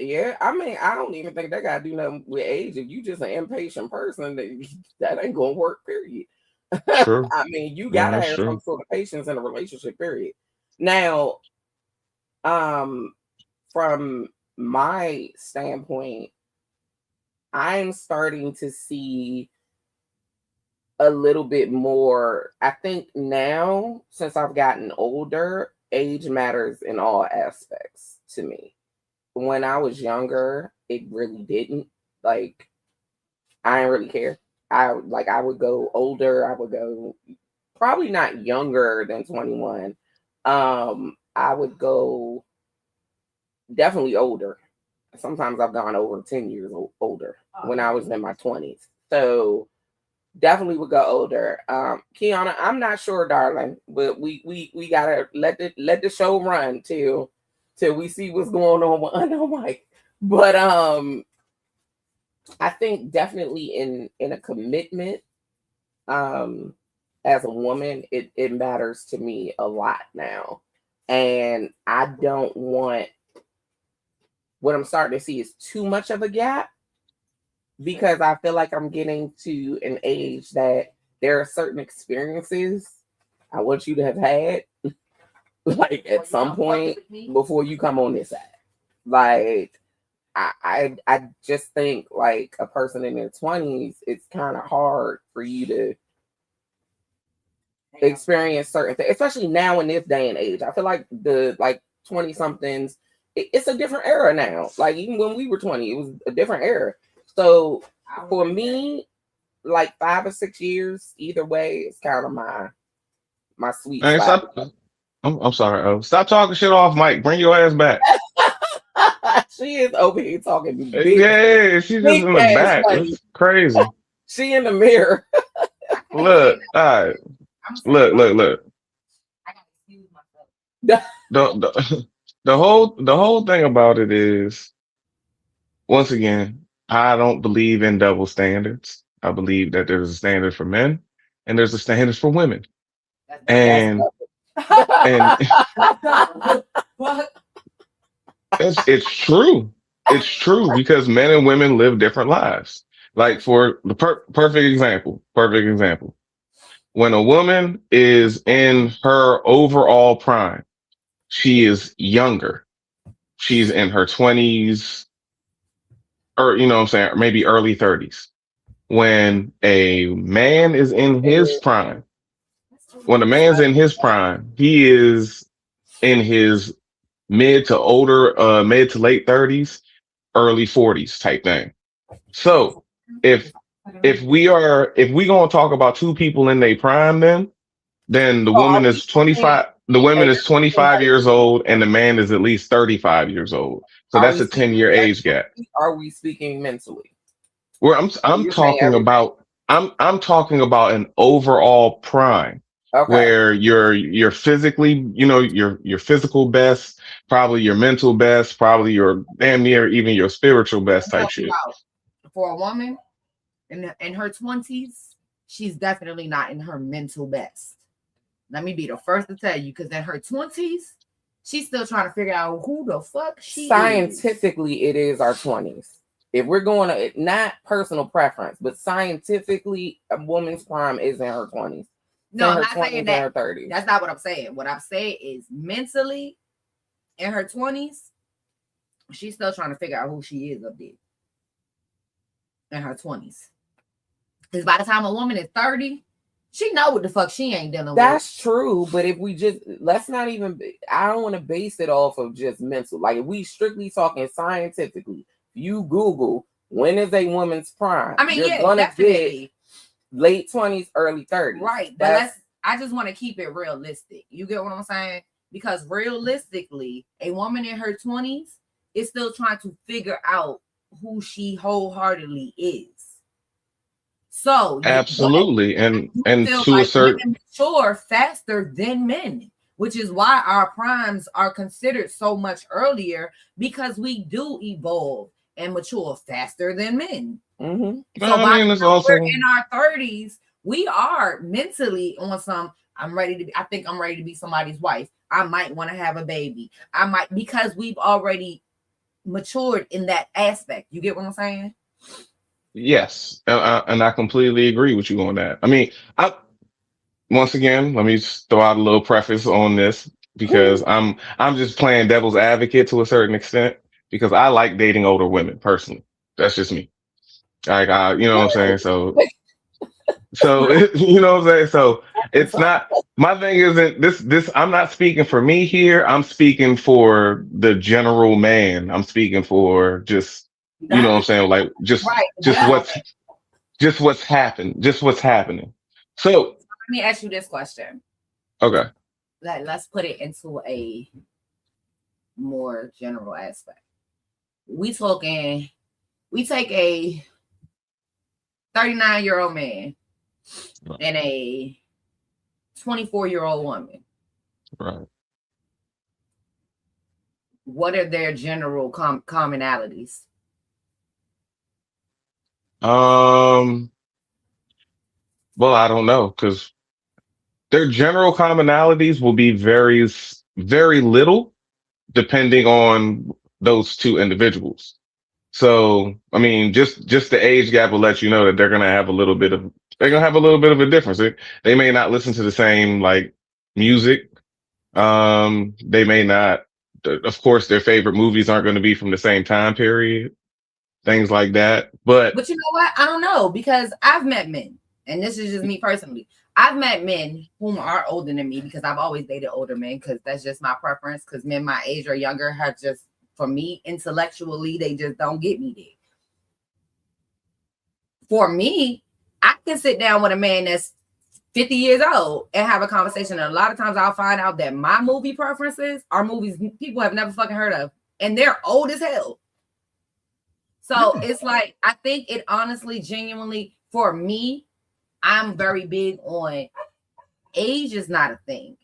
yeah, I mean, I don't even think that gotta do nothing with age. If you just an impatient person, that ain't gonna work, period. True. I mean, you gotta have some sort of patience in a relationship, period. Now, from my standpoint, I'm starting to see a little bit more. I think now, since I've gotten older, age matters in all aspects to me. When I was younger, it really didn't. Like, I didn't really care. I would go older. I would go probably not younger than 21. I would go definitely older. Sometimes I've gone over 10 years older when I was in my 20s. So definitely would go older. Kiana, I'm not sure, darling, but we gotta let the show run till we see what's going on with Unknown Mike. But I think definitely in a commitment, as a woman, it matters to me a lot now. And I don't want, what I'm starting to see is too much of a gap, because I feel like I'm getting to an age that there are certain experiences I want you to have had, like at some point before you come on this side. Like, I just think like a person in their 20s, it's kind of hard for you to experience certain things, especially now in this day and age. I feel like the 20 somethings, it's a different era now. Like, even when we were 20, it was a different era. So for me, like 5 or 6 years, either way, it's kind of my sweet spot. I'm sorry. Stop talking shit off, Mike. Bring your ass back. She is over here talking big. Yeah, she's just in the back. It's crazy. She in the mirror. Look, all right. Look. the whole thing about it is, once again, I don't believe in double standards. I believe that there's a standard for men and there's a standard for women. That's That's And and it's true. It's true because men and women live different lives. Like for the perfect example. When a woman is in her overall prime, she is younger. She's in her 20s, or you know what I'm saying, maybe early 30s. When a man is in his prime, when a man's in his prime, he is in his mid to late 30s, early 40s type thing. So if if we gonna talk about two people in their prime, then the So are woman we is saying 25. The a woman is person 25 has years old, and the man is at least 35 years old. So are that's we a speaking 10-year age gap. sexually? Are we speaking mentally? Where Or I'm you're saying talking everything? about I'm talking about an overall prime Okay. where you're physically, your physical best, probably your mental best, probably your damn near even your spiritual best I'm type talking shit. about for a woman in her 20s, she's definitely not in her mental best. Let me be the first to tell you, because in her 20s, she's still trying to figure out who the fuck she is. Scientifically, it is our 20s. If we're going to, not personal preference, but scientifically, a woman's prime is in her 20s. No, In her I'm not 20s saying and that. her 30s. That's not what I'm saying. What I'm saying is mentally, in her 20s, she's still trying to figure out who she is up there in her 20s. Because by the time a woman is 30, she know what the fuck she ain't dealing with. That's true, but if we just, let's not even, I don't want to base it off of just mental. Like if we strictly talking scientifically, you Google when is a woman's prime, I mean, you're yeah, gonna definitely. get late 20s, early 30s. Right, but I just want to keep it realistic. You get what I'm saying? Because realistically, a woman in her 20s is still trying to figure out who she wholeheartedly is. So Absolutely. And I and feel to a like certain women mature faster than men, which is why our primes are considered so much earlier, because we do evolve and mature faster than men. Mm-hmm. So I by the mean it's time we're also in our 30s, we are mentally on some. I think I'm ready to be somebody's wife. I might want to have a baby. I might, because we've already matured in that aspect. You get what I'm saying? yes, and I completely agree with you on that. I mean, I once again, let me just throw out a little preface on this because I'm just playing devil's advocate to a certain extent because I like dating older women personally. That's just me. Like you know what I'm saying? So you know what I'm saying? So it's not my thing isn't this I'm not speaking for me here. I'm speaking for the general man. I'm speaking for just you know what I'm saying, like Right. just what's happened, just what's happening. So Let me ask you this question. okay. Let's put it into a more general aspect. We take a 39-year-old man and a 24-year-old woman. Right. What are their general commonalities? Um, well, I don't know because their general commonalities will be very little depending on those two individuals. So, I mean, just the age gap will let you know that they're gonna have a little bit of a difference. They may not listen to the same like music. They may not. Of course, their favorite movies aren't going to be from the same time period. Things like that. But But you know what? I don't know, because I've met men, and this is just me personally. I've met men whom are older than me because I've always dated older men because that's just my preference. Because men my age or younger have just, for me, intellectually, they just don't get me there. For me, I can sit down with a man that's 50 years old and have a conversation. And a lot of times I'll find out that my movie preferences are movies people have never fucking heard of, and they're old as hell. So it's like, I think it honestly, genuinely, for me, I'm very big on age is not a thing.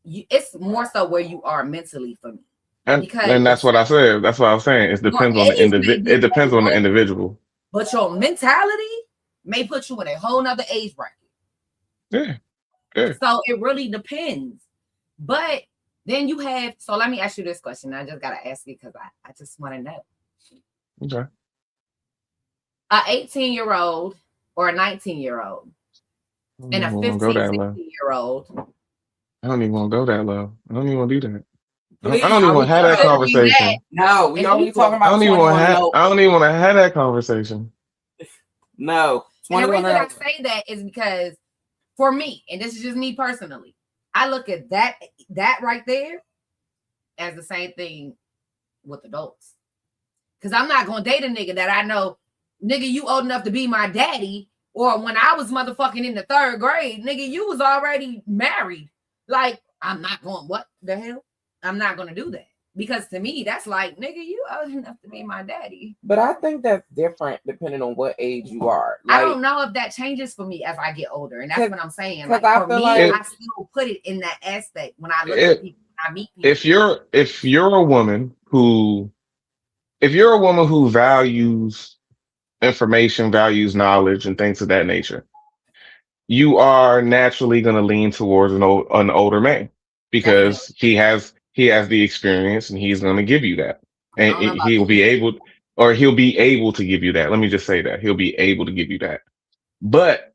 it's more so where you are mentally for me. And that's what I said. That's what I was saying. It depends on the individual. It depends on the individual. But your mentality may put you in a whole nother age bracket. Yeah. Yeah. So it really depends. But then you have, so let me ask you this question. I just gotta ask it because I just want to know. Okay. A 18-year-old or a 19-year-old and a 15, 16-year-old. I don't even want to go that low. I don't even want to do that. Please, I don't even want to have that conversation. No, we only talking about. I don't even want to have that conversation. No. And the reason I say that is because for me, and this is just me personally, I look at that right there as the same thing with adults. Because I'm not going to date a nigga that I know, nigga, you old enough to be my daddy, or when I was motherfucking in the 3rd grade, nigga, you was already married. Like, I'm not going, what the hell? I'm not going to do that. Because to me, that's like, nigga, you old enough to be my daddy. But I think that's different depending on what age you are. Like, I don't know if that changes for me as I get older. And that's what I'm saying. Like, I for me, I still put it in that aspect when I look at people, when I meet people. If you're a woman who values information, values knowledge, and things of that nature, you are naturally going to lean towards an older man because he has the experience and he's going to give you that, and he'll be able to give you that. Let me just say that he'll be able to give you that. But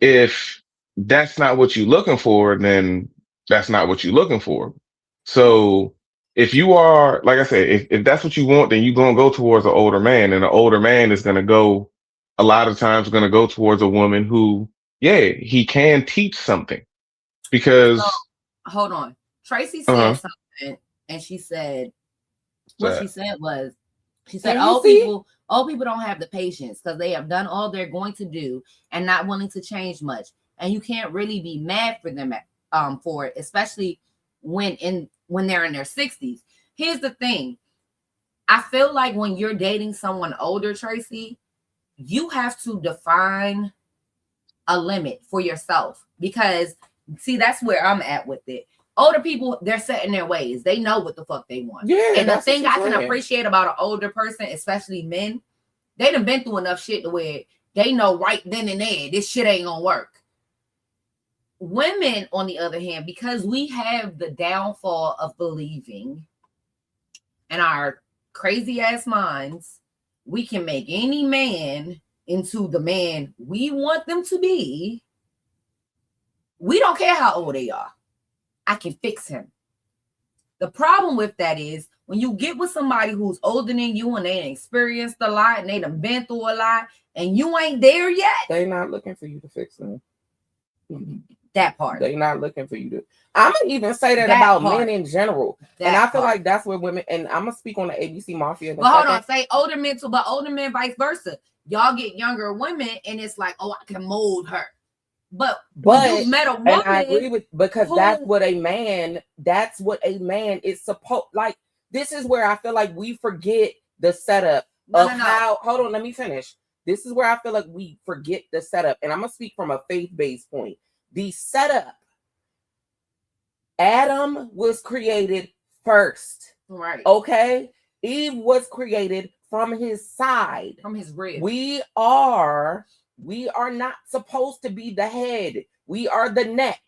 if that's not what you're looking for, then that's not what you're looking for. So if you are, like I said, if that's what you want, then you're going to go towards an older man, and an older man is going to go, a lot of times going to go towards a woman who, he can teach something. Because hold on. Tracy said something, and she said, what she said was, she said, old people don't have the patience because they have done all they're going to do and not willing to change much. And you can't really be mad for them for it, especially when they're in their 60s. Here's the thing. I feel like when you're dating someone older, Tracy, you have to define a limit for yourself, because see, that's where I'm at with it. Older people, they're set in their ways. They know what the fuck they want. Yeah, and the thing I can appreciate about an older person, especially men, they done been through enough shit to where they know right then and there, this shit ain't gonna work. Women, on the other hand, because we have the downfall of believing in our crazy ass minds, we can make any man into the man we want them to be. We don't care how old they are. I can fix him. The problem with that is when you get with somebody who's older than you and they experienced a lot and they done been through a lot and you ain't there yet. They're not looking for you to fix them. That part. They're not looking for you to. I'm going to even say that about men in general. And I feel like that's where women, and I'm going to speak on the ABC Mafia. But hold on, say older men too, but older men vice versa. Y'all get younger women and it's like, oh, I can mold her. But you met a woman, and I agree with, because that's what a man is supposed, like, this is where I feel like we forget the setup of how, hold on, let me finish. This is where I feel like we forget the setup. And I'm going to speak from a faith-based point. The setup, Adam was created first. Right. Okay. Eve was created from his side. From his rib. We are not supposed to be the head. We are the neck.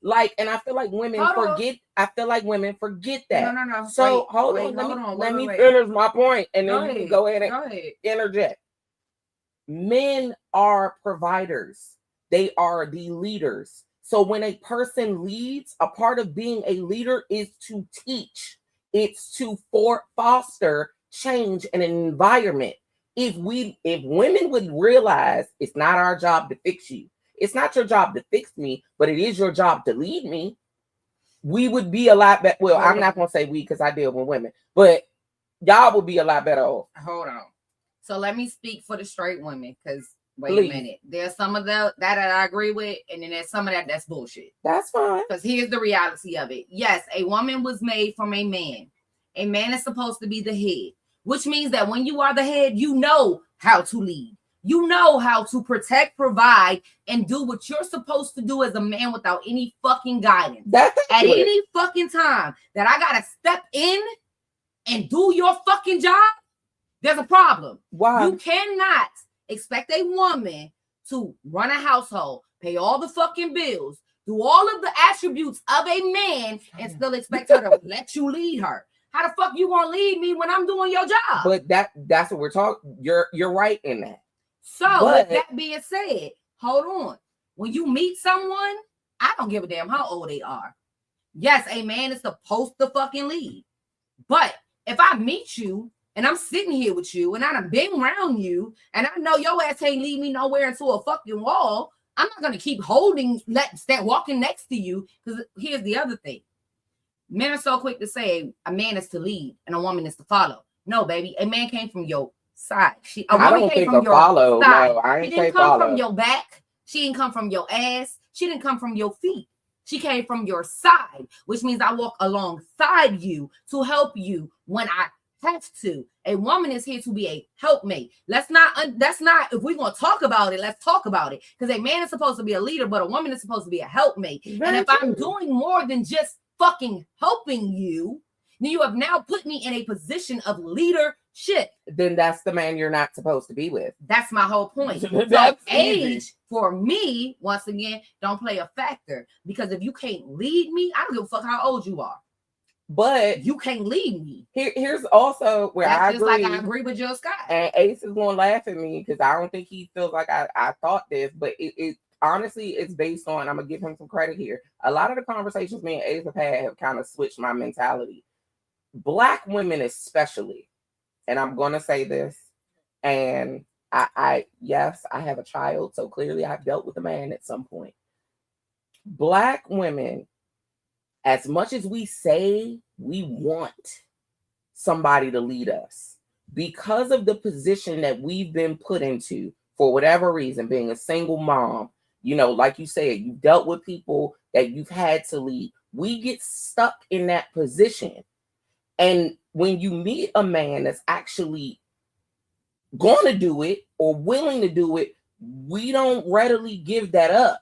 Like, and I feel like women forget. I feel like women forget that. No. So hold on. Let me finish my point, and then you can go ahead and interject. Men are providers. They are the leaders. So when a person leads, a part of being a leader is to teach. It's to foster change in an environment. If women would realize it's not our job to fix you, it's not your job to fix me, but it is your job to lead me, we would be a lot better. Well, I'm not going to say we because I deal with women, but y'all would be a lot better off. Hold on. So let me speak for the straight women, because wait a minute. There's some of that I agree with, and then there's some of that's bullshit. That's fine. Because here's the reality of it. Yes, a woman was made from a man. A man is supposed to be the head, which means that when you are the head, you know how to lead. You know how to protect, provide, and do what you're supposed to do as a man without any fucking guidance. That's at any fucking time that I gotta step in and do your fucking job, there's a problem. Why? You cannot expect a woman to run a household, pay all the fucking bills, do all of the attributes of a man, and still expect her to let you lead her. How the fuck you gonna lead me when I'm doing your job? But that's what we're talking. You're right in that. So with that being said, hold on. When you meet someone, I don't give a damn how old they are. Yes, a man is supposed to fucking lead. But if I meet you and I'm sitting here with you and I done been around you and I know your ass ain't lead me nowhere into a fucking wall, I'm not gonna keep walking next to you. Because here's the other thing. Men are so quick to say a man is to lead and a woman is to follow. No, baby, a man came from your side. A woman came from your follow. side. No, I ain't she didn't come from your back. She didn't come from your ass. She didn't come from your feet. She came from your side, which means I walk alongside you to help you when I have to. A woman is here to be a helpmate. That's not, if we're going to talk about it, let's talk about it. Because a man is supposed to be a leader, but a woman is supposed to be a helpmate. And if I'm doing more than just fucking helping you, then you have now put me in a position of leadership. Then that's the man you're not supposed to be with. That's my whole point. So age for me, once again, don't play a factor. Because if you can't lead me, I don't give a fuck how old you are. But you can't lead me. Here's also where I agree. Like I agree with Jill Scott. And Ace is going to laugh at me because I don't think he feels like I thought this, but it honestly, it's based on, I'm going to give him some credit here. A lot of the conversations me and Ace have had have kind of switched my mentality. Black women especially, and I'm going to say this, and yes, I have a child, so clearly I've dealt with a man at some point. Black women, as much as we say we want somebody to lead us, because of the position that we've been put into, for whatever reason, being a single mom, you know, like you said, you dealt with people that you've had to lead. We get stuck in that position. And when you meet a man that's actually going to do it or willing to do it, we don't readily give that up.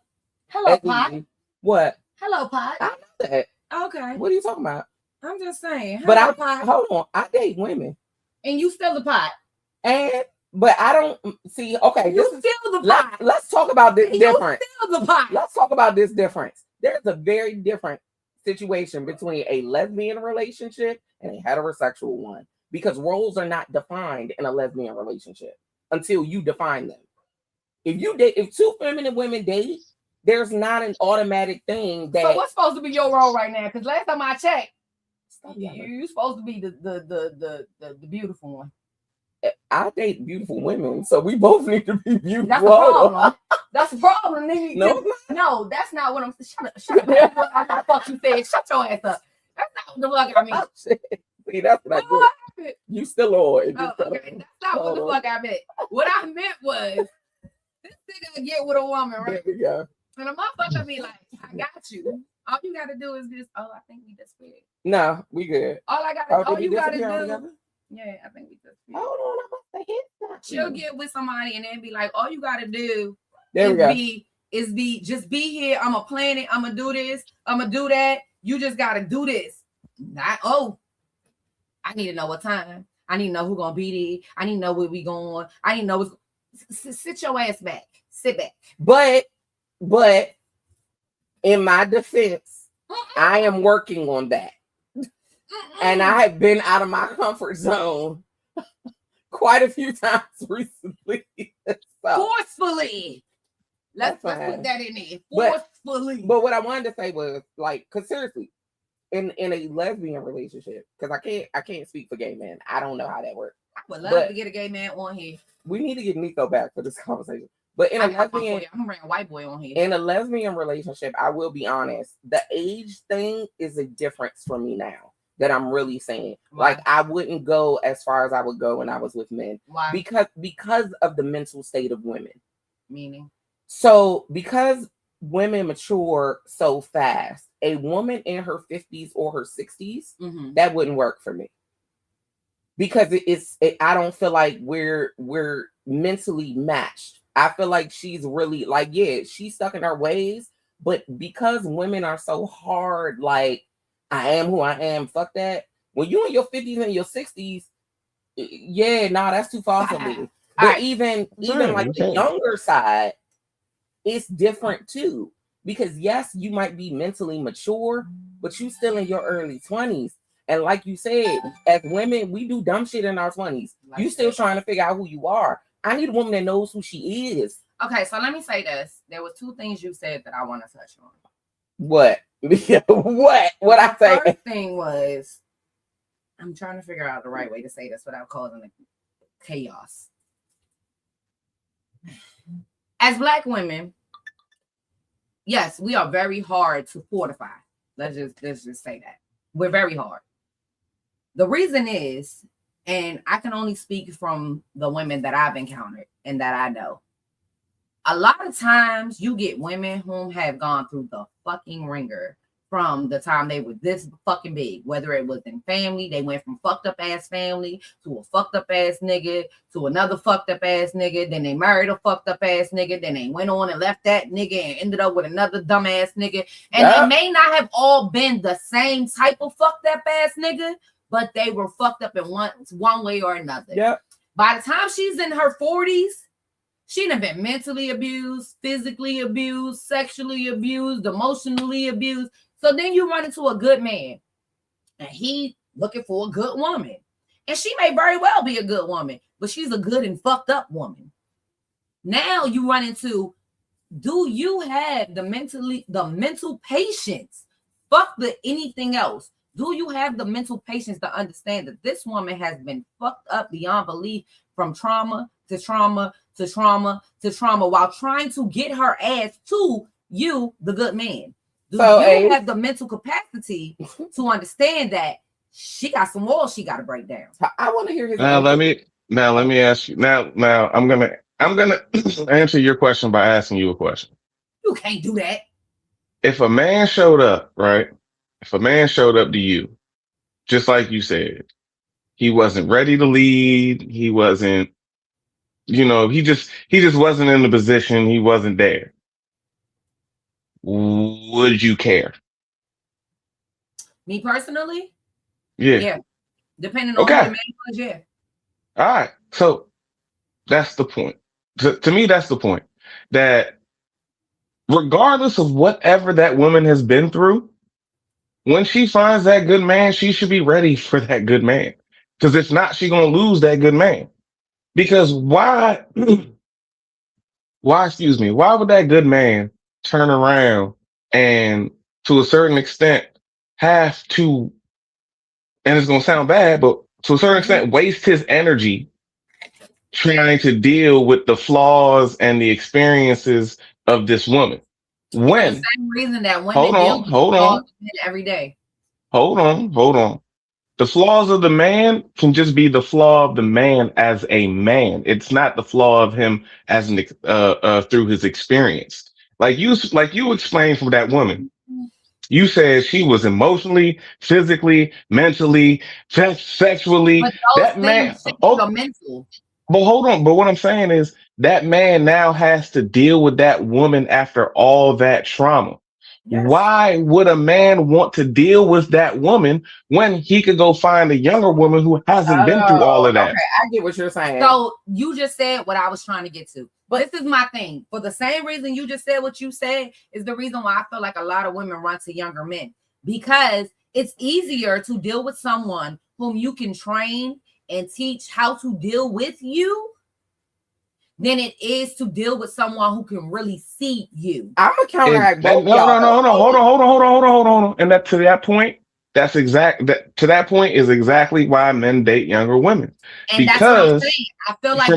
Hello, Pot. What? Hello, Pot. I know that. Okay. What are you talking about? I'm just saying. Hello, Pot. Hold on. I date women. And you still the Pot. But I don't see. Okay. You still the Pot. Let's talk about this difference. You still the Pot. Let's talk about this difference. There's a very different situation between a lesbian relationship and a heterosexual one, because roles are not defined in a lesbian relationship until you define them. If two feminine women date, there's not an automatic thing that. So what's supposed to be your role right now? Because last time I checked, you're supposed to be the beautiful one. I date beautiful women, so we both need to be beautiful. That's the problem. That's the problem, nigga. No, that's not what I'm saying. Shut up. That's what the fuck you said. Shut your ass up. That's not what the fuck I mean. See, that's what I did. You still on. Oh, okay. That's not what the fuck I meant. What I meant was, this nigga get with a woman, right? There we go. And a motherfucker be like, I got you. All you gotta do is this. Oh, I think we just fit. No, we good. All you gotta do. Yeah, I think we just fit. Hold on, I'm about to hit that. She'll get with somebody and then be like, all you gotta do is just be here. I'm gonna plan it. I'm gonna do this. I'm gonna do that. You just gotta do this. Not I need to know what time. I need to know who gonna be there. I need to know where we going. I need to know sit your ass back. Sit back. But in my defense, I am working on that. And I have been out of my comfort zone quite a few times recently. Forcefully. Let's put that in there. Forcefully. But what I wanted to say was, like, because seriously, in a lesbian relationship, because I can't speak for gay men. I don't know how that works. I would love to get a gay man on here. We need to get Nico back for this conversation. But in I'm gonna bring a white boy on here. In a lesbian relationship, I will be honest, the age thing is a difference for me now that I'm really saying. Why? Like, I wouldn't go as far as I would go when I was with men. Why? Because of the mental state of women. Meaning? So because women mature so fast, a woman in her 50s or her 60s, that wouldn't work for me. Because I don't feel like we're mentally matched. I feel like she's really like, yeah, she's stuck in her ways, but because women are so hard, like, I am who I am, fuck that. When you in your 50s and your 60s, yeah, nah, that's too far for me. But right. even like the younger side, it's different too. Because yes, you might be mentally mature, but you still in your early 20s. And like you said, as women, we do dumb shit in our 20s. You still trying to figure out who you are. I need a woman that knows who she is. Okay, so let me say this. There were two things you said that I want to touch on. What? What I say? First thing was, I'm trying to figure out the right way to say this without causing chaos. As Black women, yes, we are very hard to fortify. Let's just say that. We're very hard. The reason is, and I can only speak from the women that I've encountered and that I know, a lot of times you get women who have gone through the fucking ringer from the time they were this fucking big, whether it was in family, they went from fucked up ass family to a fucked up ass nigga to another fucked up ass nigga. Then they married a fucked up ass nigga. Then they went on and left that nigga and ended up with another dumb ass nigga. And they may not have all been the same type of fucked up ass nigga, but they were fucked up in one way or another. Yep. By the time she's in her 40s, she'd have been mentally abused, physically abused, sexually abused, emotionally abused. So then you run into a good man and he looking for a good woman. And she may very well be a good woman, but she's a good and fucked up woman. Now you run into, do you have the mental patience? Fuck the anything else. Do you have the mental patience to understand that this woman has been fucked up beyond belief from trauma to trauma to trauma to trauma while trying to get her ass to you, the good man? Do you have the mental capacity to understand that she got some walls she got to break down? I want to hear his. Let me ask you. Now I'm gonna answer your question by asking you a question. You can't do that. If a man showed up, right? If a man showed up to you, just like you said, he wasn't ready to lead. He wasn't, he just wasn't in the position. He wasn't there. Would you care? Me personally? Yeah. Depending on who the man was, yeah. All right. So that's the point. To me, that's the point. That regardless of whatever that woman has been through, when she finds that good man, she should be ready for that good man. Because if not, she's gonna lose that good man. Because why why would that good man turn around and to a certain extent have to, and it's gonna sound bad, but to a certain extent waste his energy trying to deal with the flaws and the experiences of this woman? When the same reason that women hold on every day. Hold on. The flaws of the man can just be the flaw of the man as a man. It's not the flaw of him as an through his experience. Like you explained from that woman. You said she was emotionally, physically, mentally, sexually. But that man. Are mental. But hold on. But what I'm saying is that man now has to deal with that woman after all that trauma. Yes. Why would a man want to deal with that woman when he could go find a younger woman who hasn't been through all of that? Okay, I get what you're saying. So you just said what I was trying to get to. But this is my thing. For the same reason you just said what you said is the reason why I feel like a lot of women run to younger men. Because it's easier to deal with someone whom you can train and teach how to deal with you than it is to deal with someone who can really see you. I'm a counteract. No. Hold on. And to that point is exactly why men date younger women. And because that's what I'm saying. I feel like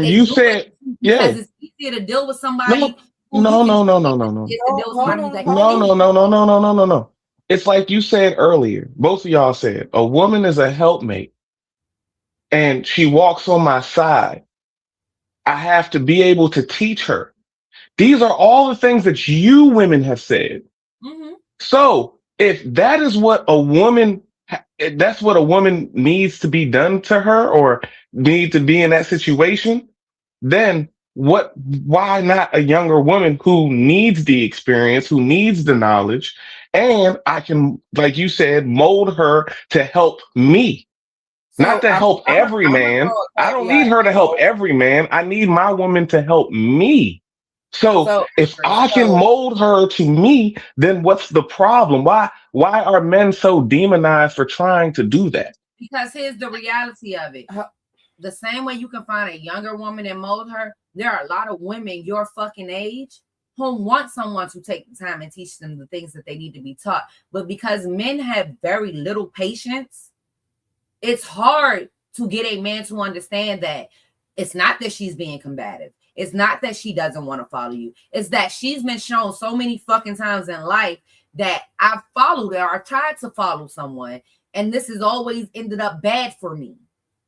because it's easier to deal with somebody. No. It's like you said earlier. Both of y'all said a woman is a helpmate, and she walks on my side. I have to be able to teach her. These are all the things that you women have said. Mm-hmm. So if that is what that's what a woman needs to be done to her or need to be in that situation, then why not a younger woman who needs the experience, who needs the knowledge, and I can, like you said, mold her to help me, not So to help every I'm gonna man. throw I a don't need caveat. her to help every man. I need my woman to help me. So So if I can so mold her to me, then what's the problem? Why are men so demonized for trying to do that? Because here's the reality of it. The same way you can find a younger woman and mold her, there are a lot of women your fucking age who want someone to take the time and teach them the things that they need to be taught. But because men have very little patience, it's hard to get a man to understand that it's not that she's being combative. It's not that she doesn't want to follow you. It's that she's been shown so many fucking times in life that I've followed her or tried to follow someone, and this has always ended up bad for me.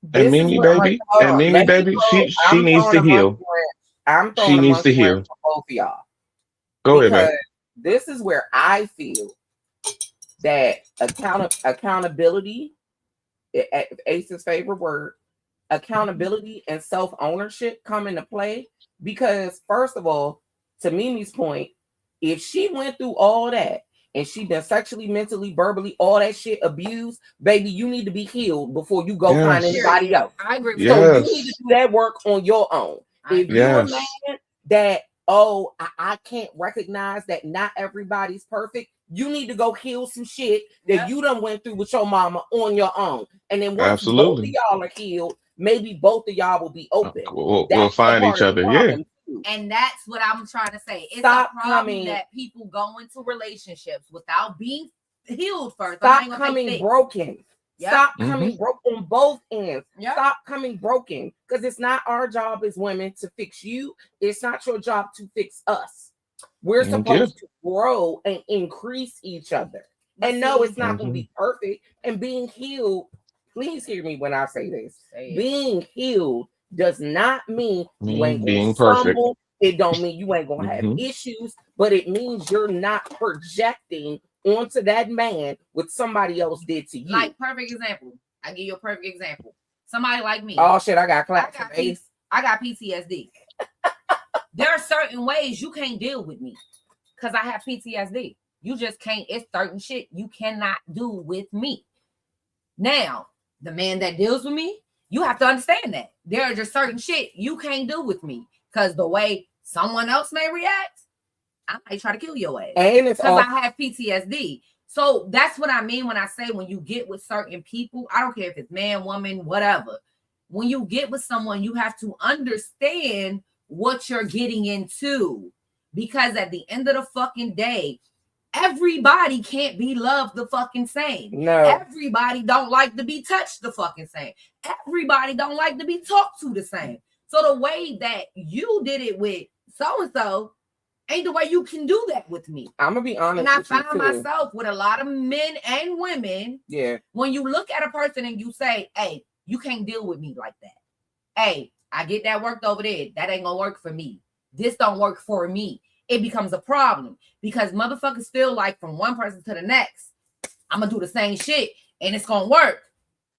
And this is Mimi where baby, hold and on. Mimi Let me baby, throw. she I'm needs throwing to a monkey heal. wrench. I'm She throwing a needs monkey to wrench heal. for both of y'all Go ahead, because babe. this is where I feel that accountability, Ace's favorite word, accountability and self-ownership come into play. Because first of all, to Mimi's point, if she went through all that and she been sexually, mentally, verbally, all that shit abused, baby, you need to be healed before you go find Yes. anybody else. I agree with So that. you need to Yes. do that work on your own. If you a Yes. man that, oh, I can't recognize that not everybody's perfect, you need to go heal some shit that you done went through with your mama on your own. And then once both of Absolutely. y'all are healed, maybe both of y'all will be open. We'll That's a find part each of the other. Yeah. problem too. And that's what I'm trying to say. It's Stop a problem coming- that people go into relationships without being healed first. Stop coming broken. Yep. Stop coming broke on both ends. Yep. Stop coming broken. Because it's not our job as women to fix you. It's not your job to fix us. We're supposed to grow and increase each other. And no, it's not going to be perfect. And being healed, please hear me when I say this. Being healed does not mean you ain't being going to perfect. stumble. It don't mean you ain't going to have issues, but it means you're not projecting onto that man what somebody else did to you. Like, perfect example. I give you a perfect example. Somebody like me. Oh shit, I got claps. I got PTSD. There are certain ways you can't deal with me because I have PTSD. You just can't. It's certain shit you cannot do with me. Now, the man that deals with me, you have to understand that there are just certain shit you can't do with me because the way someone else may react, I might try to kill your ass. And it's because I have PTSD. So that's what I mean when I say when you get with certain people, I don't care if it's man, woman, whatever. When you get with someone, you have to understand what you're getting into. Because at the end of the fucking day, everybody can't be loved the fucking same. No. Everybody don't like to be touched the fucking same. Everybody don't like to be talked to the same. So the way that you did it with so-and-so ain't the way you can do that with me. I'm gonna be honest. And I found myself with a lot of men and women. Yeah. When you look at a person and you say, hey, you can't deal with me like that. Hey, I get that worked over there. That ain't gonna work for me. This don't work for me. It becomes a problem because motherfuckers feel like from one person to the next, I'm gonna do the same shit and it's gonna work.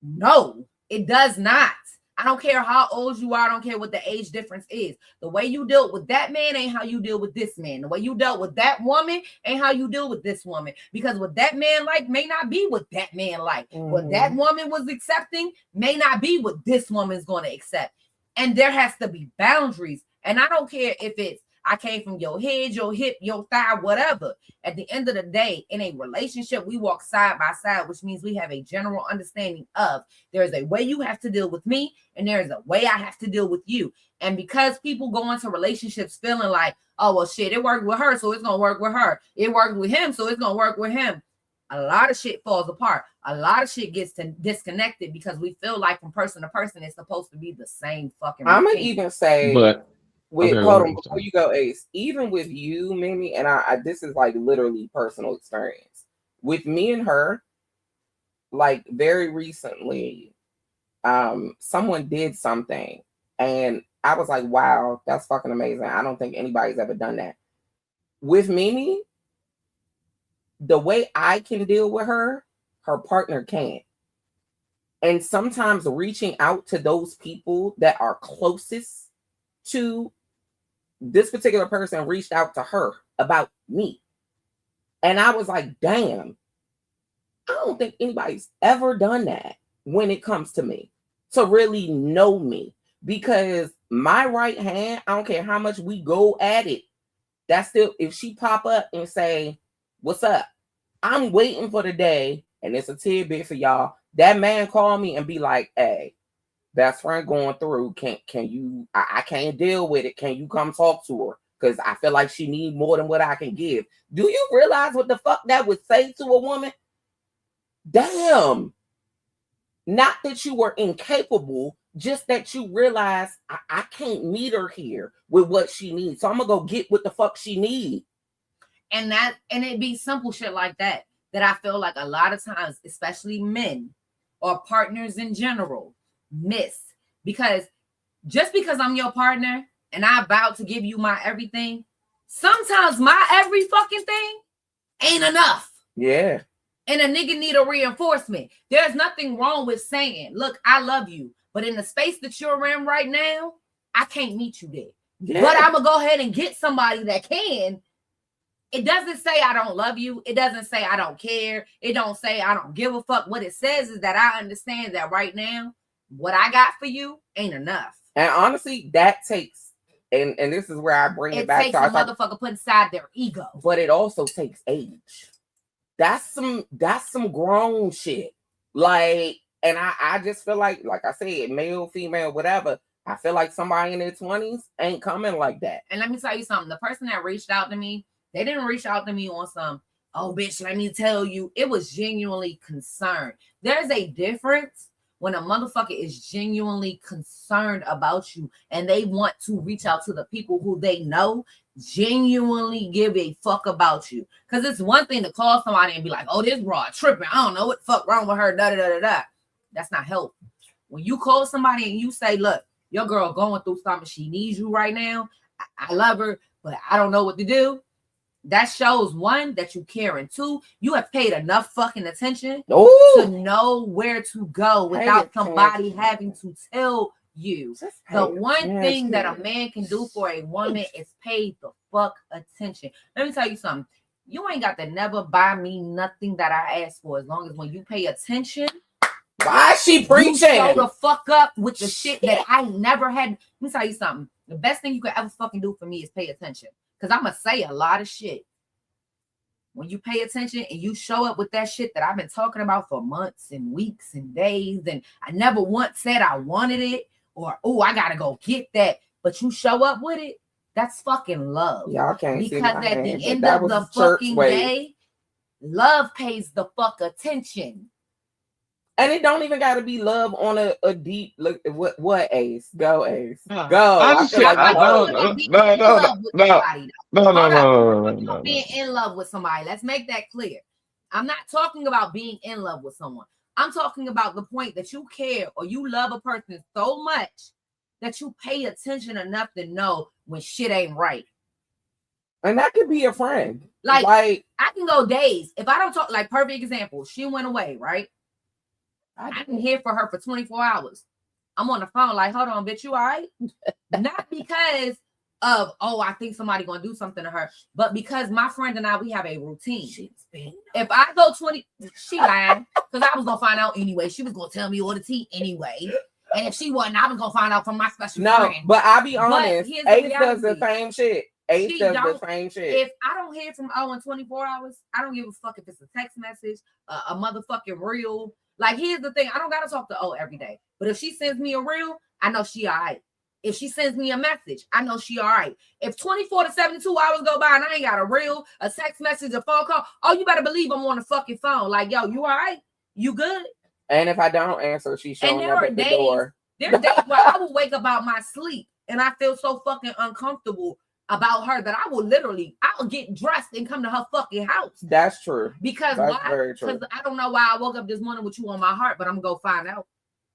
No, it does not. I don't care how old you are. I don't care what the age difference is. The way you dealt with that man ain't how you deal with this man. The way you dealt with that woman ain't how you deal with this woman. Because what that man like may not be what that man like. What that woman was accepting may not be what this woman's going to accept. And there has to be boundaries. And I don't care if it's I came from your head, your hip, your thigh, whatever. At the end of the day, in a relationship, we walk side by side, which means we have a general understanding of there's a way you have to deal with me and there's a way I have to deal with you. And because people go into relationships feeling like, oh, well, shit, it worked with her, so it's going to work with her. It worked with him, so it's going to work with him. A lot of shit falls apart. A lot of shit gets disconnected because we feel like from person to person, it's supposed to be the same fucking routine. I'm going to even say... But... hold on, before you go, Ace, even with you, Mimi, and I this is like literally personal experience. With me and her, like very recently, someone did something and I was like, wow, that's fucking amazing. I don't think anybody's ever done that. With Mimi, the way I can deal with her partner can't. And sometimes reaching out to those people that are closest to this particular person reached out to her about me. And I was like, damn, I don't think anybody's ever done that when it comes to me, to really know me. Because my right hand, I don't care how much we go at it, that's still, if she pop up and say, what's up? I'm waiting for the day, and it's a tidbit for y'all, that man call me and be like, hey, best friend going through, can you, I can't deal with it, can you come talk to her? Because I feel like she need more than what I can give. Do you realize what the fuck that would say to a woman? Damn. Not that you were incapable, just that you realize I can't meet her here with what she needs. So I'm gonna go get what the fuck she needs. And it be simple shit like that I feel like a lot of times, especially men or partners in general, miss. Because just because I'm your partner and I vow to give you my everything, sometimes my every fucking thing ain't enough. Yeah. And a nigga need a reinforcement. There's nothing wrong with saying, look, I love you, but in the space that you're in right now, I can't meet you there. Yeah. But I'm going to go ahead and get somebody that can. It doesn't say I don't love you. It doesn't say I don't care. It don't say I don't give a fuck. What it says is that I understand that right now, what I got for you ain't enough. And honestly, that takes, and this is where I bring it back. It takes a motherfucker put aside their ego. But it also takes age. That's some grown shit. Like, and I just feel like I said, male, female, whatever, I feel like somebody in their 20s ain't coming like that. And let me tell you something. The person that reached out to me, they didn't reach out to me on some, oh, bitch, let me tell you. It was genuinely concerned. There's a difference when a motherfucker is genuinely concerned about you and they want to reach out to the people who they know genuinely give a fuck about you. Because it's one thing to call somebody and be like, oh, this broad tripping, I don't know what the fuck wrong with her, da-da-da-da-da. That's not help. When you call somebody and you say, look, your girl going through something, she needs you right now, I love her, but I don't know what to do. That shows, one, that you care, and two, you have paid enough fucking attention to know where to go without somebody having to tell you. The one thing that a man can do for a woman is pay the fuck attention. Let me tell you something. You ain't got to never buy me nothing that I ask for, as long as when you pay attention. Why is she preaching? You show the fuck up with the shit that I never had. Let me tell you something. The best thing you could ever fucking do for me is pay attention. Because I'm going to say a lot of shit. When you pay attention and you show up with that shit that I've been talking about for months and weeks and days, and I never once said I wanted it or, oh, I got to go get that. But you show up with it, that's fucking love. Y'all can't see because my at hand, the end of the fucking day, love pays the fuck attention. And it don't even got to be love on a deep look. What Ace? Go Ace. Go. No. Being in love with somebody. Let's make that clear. I'm not talking about being in love with someone. I'm talking about the point that you care or you love a person so much that you pay attention enough to know when shit ain't right. And that could be a friend. Like I can go days. If I don't talk, like perfect example, she went away, right? I didn't hear from her for 24 hours. I'm on the phone like, hold on, bitch, you all right? Not because of, oh, I think somebody going to do something to her, but because my friend and I, we have a routine. If I go 20, she lying, because I was going to find out anyway. She was going to tell me all the tea anyway. And if she wasn't, I was going to find out from my special friend. No, but I'll be honest, Ace does the same shit. Ace does the same shit. If I don't hear from O in 24 hours, I don't give a fuck if it's a text message, a motherfucking reel. Like, here's the thing. I don't got to talk to O every day. But if she sends me a reel, I know she all right. If she sends me a message, I know she all right. If 24 to 72 hours go by and I ain't got a reel, a text message, a phone call, oh, you better believe I'm on the fucking phone. Like, yo, you all right? You good? And if I don't answer, she's showing up at the door. There's days where I will wake up out my sleep and I feel so fucking uncomfortable about her that I'll get dressed and come to her fucking house. That's true. Because why? Because I don't know why I woke up this morning with you on my heart, but I'm gonna go find out.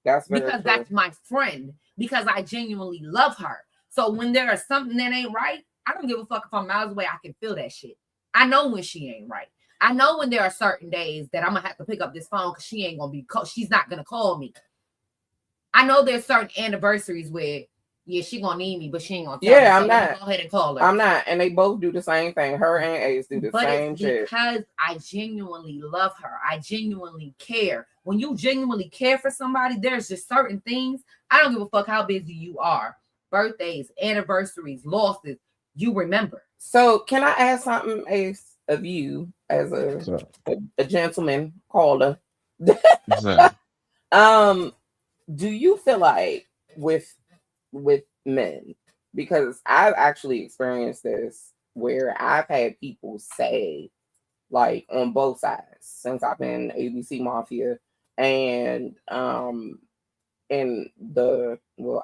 That's very because true. That's my friend. Because I genuinely love her. So when there is something that ain't right, I don't give a fuck if I'm miles away. I can feel that shit. I know when she ain't right. I know when there are certain days that I'm gonna have to pick up this phone because she's not gonna call me. I know there's certain anniversaries where Yeah, she gonna need me, but she ain't gonna tell me. Yeah, So I'm let me not. go ahead and call her. I'm not. And they both do the same thing. Her and Ace do the But same it's shit. because I genuinely love her. I genuinely care. When you genuinely care for somebody, there's just certain things. I don't give a fuck how busy you are. Birthdays, anniversaries, losses, you remember. So can I ask something, Ace, of you as a gentleman caller? Do you feel like with men, because I've actually experienced this where I've had people say, like, on both sides since I've been ABC Mafia and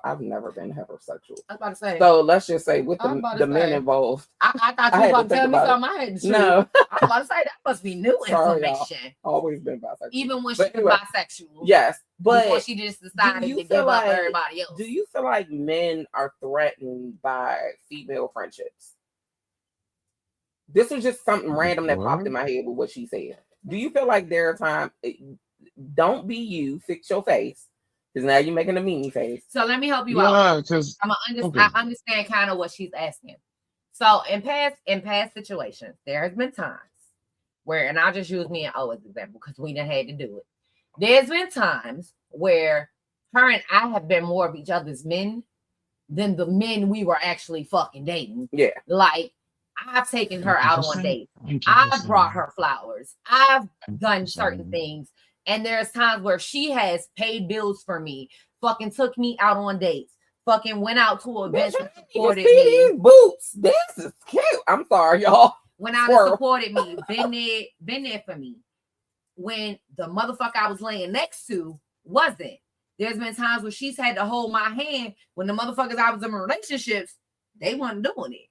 I've never been heterosexual. I was about to say. So let's just say with the men involved. I thought you were about to tell me something I hadn't seen. No. I was about to say that must be new information. Always been bisexual. Even when she was bisexual. Yes. But before she just decided to give up everybody else. Do you feel like men are threatened by female friendships? This was just something random that popped in my head with what she said. Do you feel like there are times, don't be you, fix your face, because now you're making a meanie face. So let me help you out. Because I understand kind of what she's asking. So in past situations, there has been times where, and I'll just use me and O as an example because we done had to do it. There's been times where her and I have been more of each other's men than the men we were actually fucking dating. Yeah. Like, I've taken her out on dates. I've brought her flowers. I've done certain things. And there's times where she has paid bills for me, fucking took me out on dates, fucking went out to events and supported me. These boots. This is cute. I'm sorry, y'all. Went out and supported me. Been there for me. When the motherfucker I was laying next to wasn't. There's been times where she's had to hold my hand when the motherfuckers I was in relationships, they weren't doing it.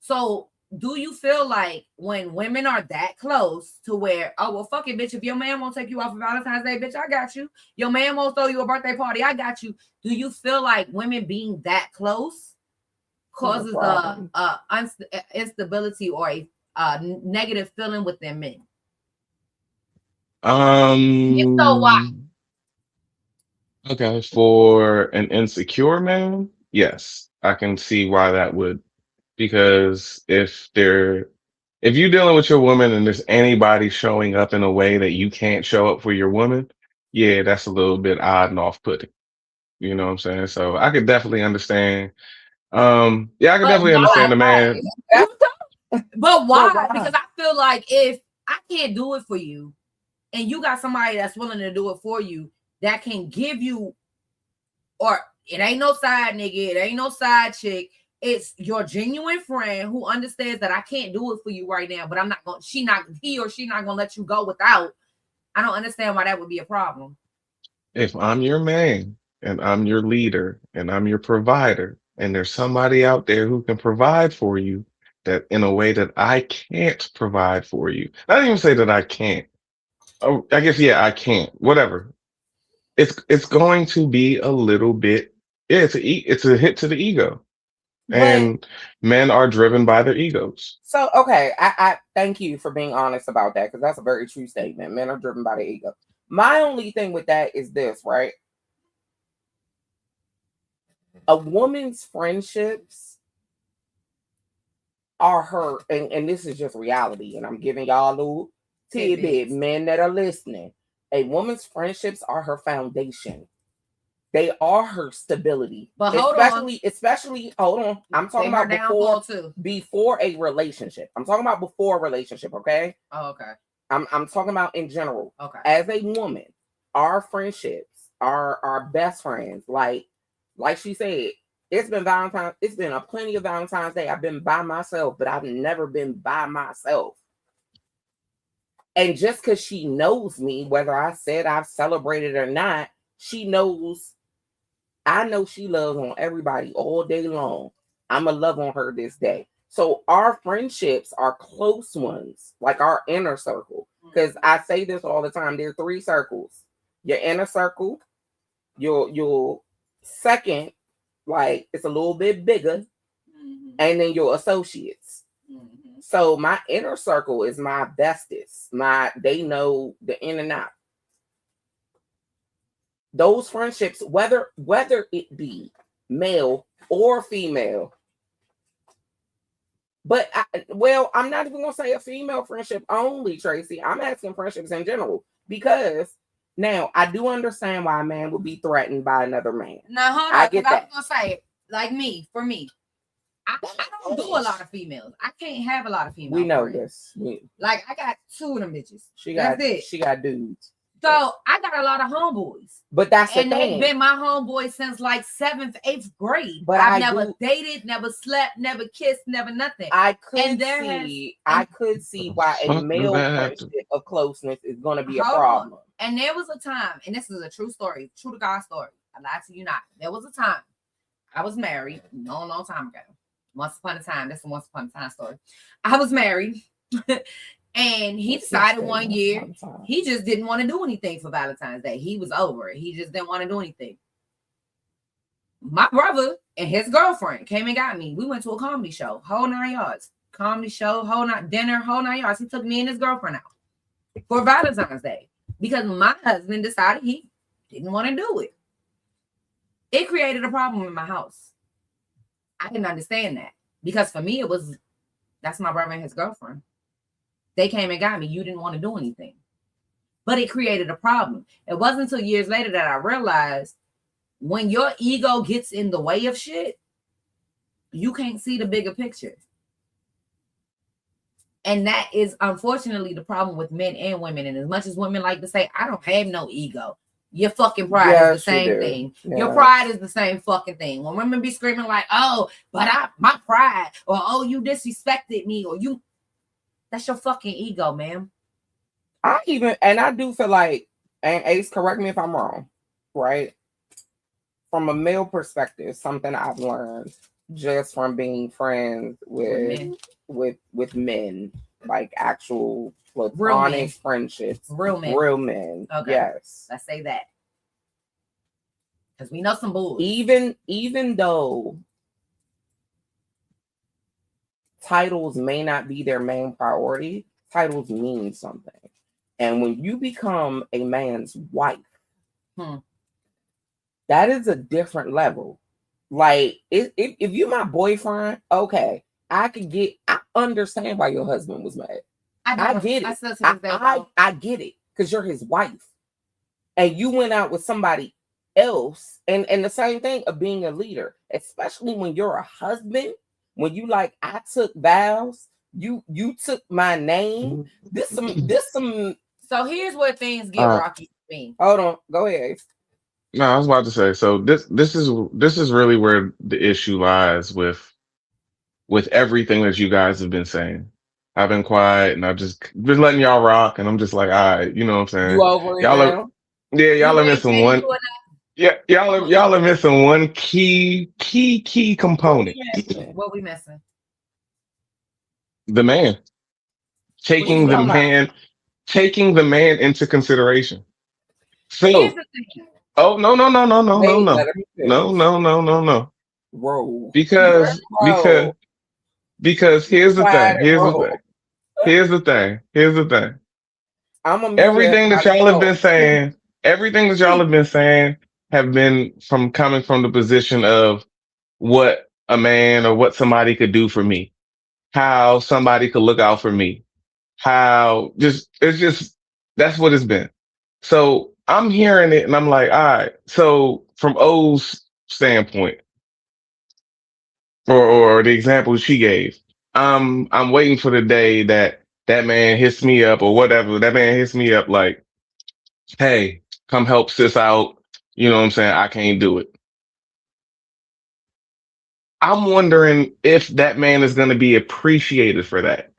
So do you feel like when women are that close to where, oh, well, fuck it, bitch, if your man won't take you out for Valentine's Day, bitch, I got you. Your man won't throw you a birthday party, I got you. Do you feel like women being that close causes instability or a negative feeling with their men? If so, why? Okay, for an insecure man, yes, I can see why that would. Because if you're dealing with your woman and there's anybody showing up in a way that you can't show up for your woman, yeah, that's a little bit odd and off-putting. You know what I'm saying? So I could definitely understand. Yeah, I could definitely understand the man. But why? Because I feel like if I can't do it for you, and you got somebody that's willing to do it for you, that can give you, or it ain't no side nigga, it ain't no side chick. It's your genuine friend who understands that I can't do it for you right now, but I'm not going, he or she not going to let you go without. I don't understand why that would be a problem. If I'm your man and I'm your leader and I'm your provider and there's somebody out there who can provide for you that in a way that I can't provide for you. I don't even say that I can't. Oh, I guess, yeah, I can't, whatever. It's going to be a little bit, yeah, it's a hit to the ego. And men are driven by their egos. So, okay, I thank you for being honest about that, because that's a very true statement. Men are driven by their ego. My only thing with that is this, right? A woman's friendships are her, and this is just reality, and I'm giving y'all a little tidbit, men that are listening. A woman's friendships are her foundation. They are her stability. But especially, hold on. I'm talking about before a relationship. I'm talking about before a relationship, okay? Oh, okay. I'm talking about in general. Okay. As a woman, our friendships, our best friends, like she said, it's been Valentine's, it's been a plenty of Valentine's Day. I've been by myself, but I've never been by myself. And just because she knows me, whether I said I've celebrated or not, she knows. I know she loves on everybody all day long. I'm going to love on her this day. So our friendships are close ones, like our inner circle. Because I say this all the time. There are 3 circles. Your inner circle, your second, like it's a little bit bigger, and then your associates. So my inner circle is my bestest. They know the in and out. Those friendships, whether it be male or female. But I'm not even gonna say a female friendship only, Tracy. I'm asking friendships in general because now I do understand why a man would be threatened by another man. Now hold on, I get that. I was gonna say, like for me, I don't do a lot of females. I can't have a lot of females. We know this. Like I got 2 of them bitches. She got dudes. So I got a lot of homeboys. But that's the thing. And they've been my homeboys since like 7th, 8th grade. But I've never dated, never slept, never kissed, never nothing. I could see why a male friendship of closeness is going to be a problem. And there was a time, and this is a true story, true to God story. I lie to you not. There was a time I was married, long time ago. Once upon a time, that's a once upon a time story. I was married. And he decided one year he just didn't want to do anything for Valentine's Day. He was over it. He just didn't want to do anything. My brother and his girlfriend came and got me. We went to a comedy show, whole 9 yards. Comedy show, whole night dinner, whole 9 yards. He took me and his girlfriend out for Valentine's Day because my husband decided he didn't want to do it. It created a problem in my house. I didn't understand that because for me that's my brother and his girlfriend. They came and got me. You didn't want to do anything. But it created a problem. It wasn't until years later that I realized when your ego gets in the way of shit, you can't see the bigger picture. And that is unfortunately the problem with men and women. And as much as women like to say, I don't have no ego. Your fucking pride is the same thing. Yeah. Your pride is the same fucking thing. When women be screaming like, oh, but my pride, or oh, you disrespected me, or you. That's your fucking ego, man. I do feel like, and Ace, correct me if I'm wrong, right? From a male perspective, something I've learned just from being friends with men, like actual platonic friendships. Real men. Okay. Yes. Let's say that. Because we know some bulls. Even though titles may not be their main priority, titles mean something. And when you become a man's wife, that is a different level. Like, if you're my boyfriend, okay, I understand why your husband was mad. I get it. I get it, because you're his wife. And you went out with somebody else. And the same thing of being a leader, especially when you're a husband. When you like, I took vows, you took my name. This some. So here's where things get rocky for me. Hold on, go ahead. No, I was about to say. So this is really where the issue lies with everything that you guys have been saying. I've been quiet and I've just been letting y'all rock, and I'm just like, all right, you know what I'm saying? You over it now? Y'all are missing one. Yeah, y'all are missing one key component. What we missing? The man. Taking the man into consideration. So here's the thing. Oh no. Whoa. Because here's the thing. Everything that y'all have been saying have been coming from the position of what a man or what somebody could do for me, how somebody could look out for me, that's what it's been. So I'm hearing it and I'm like, all right. So from O's standpoint, or the example she gave, I'm waiting for the day that man hits me up or whatever. That man hits me up like, hey, come help sis out. You know what I'm saying? I can't do it. I'm wondering if that man is going to be appreciated for that,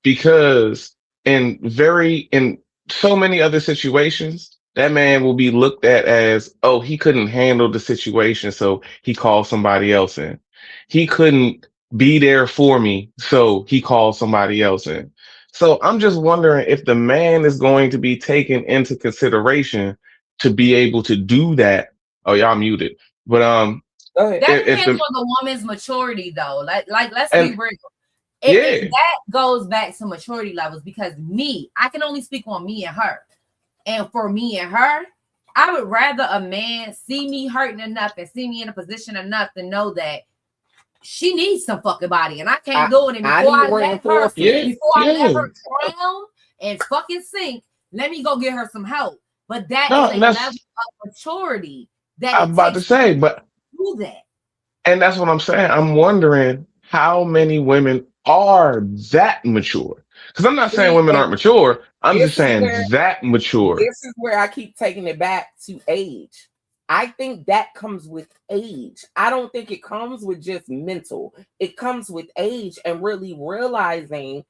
because in so many other situations, that man will be looked at as, oh, he couldn't handle the situation, so he called somebody else in. He couldn't be there for me, so he called somebody else in. So I'm just wondering if the man is going to be taken into consideration to be able to do that. Oh, y'all muted. But that depends on the woman's maturity, though. Like let's be real. That goes back to maturity levels, because I can only speak on me and her. And for me and her, I would rather a man see me hurting enough and see me in a position enough to know that she needs some fucking body and I can't do it. And before I let her, before I let her drown and fucking sink, let me go get her some help. But that is a level of maturity that I'm about to say, but do that. And that's what I'm saying. I'm wondering how many women are that mature. Because I'm not saying women aren't mature. I'm just saying that mature. This is where I keep taking it back to age. I think that comes with age. I don't think it comes with just mental. It comes with age and really realizing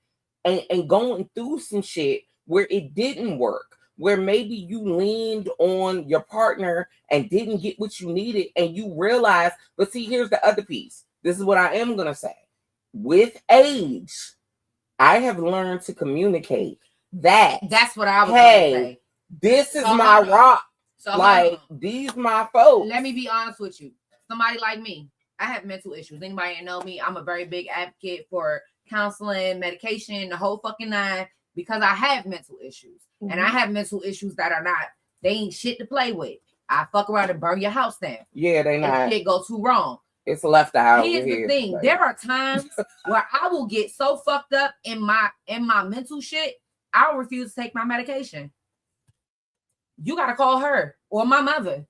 and going through some shit where it didn't work, where maybe you leaned on your partner and didn't get what you needed and you realize, but see, here's the other piece. This is what I am going to say. With age, I have learned to communicate that. That's what I was going to say. This is my rock. So like these my folks. Let me be honest with you. Somebody like me, I have mental issues. Anybody that know me, I'm a very big advocate for counseling, medication, the whole fucking nine, because I have mental issues. Mm-hmm. And I have mental issues that are not, they ain't shit to play with. I fuck around and burn your house down. Yeah, they not. If shit go too wrong. It's left out. Here's the thing. Like, there are times where I will get so fucked up in my mental shit, I'll refuse to take my medication. You gotta call her or my mother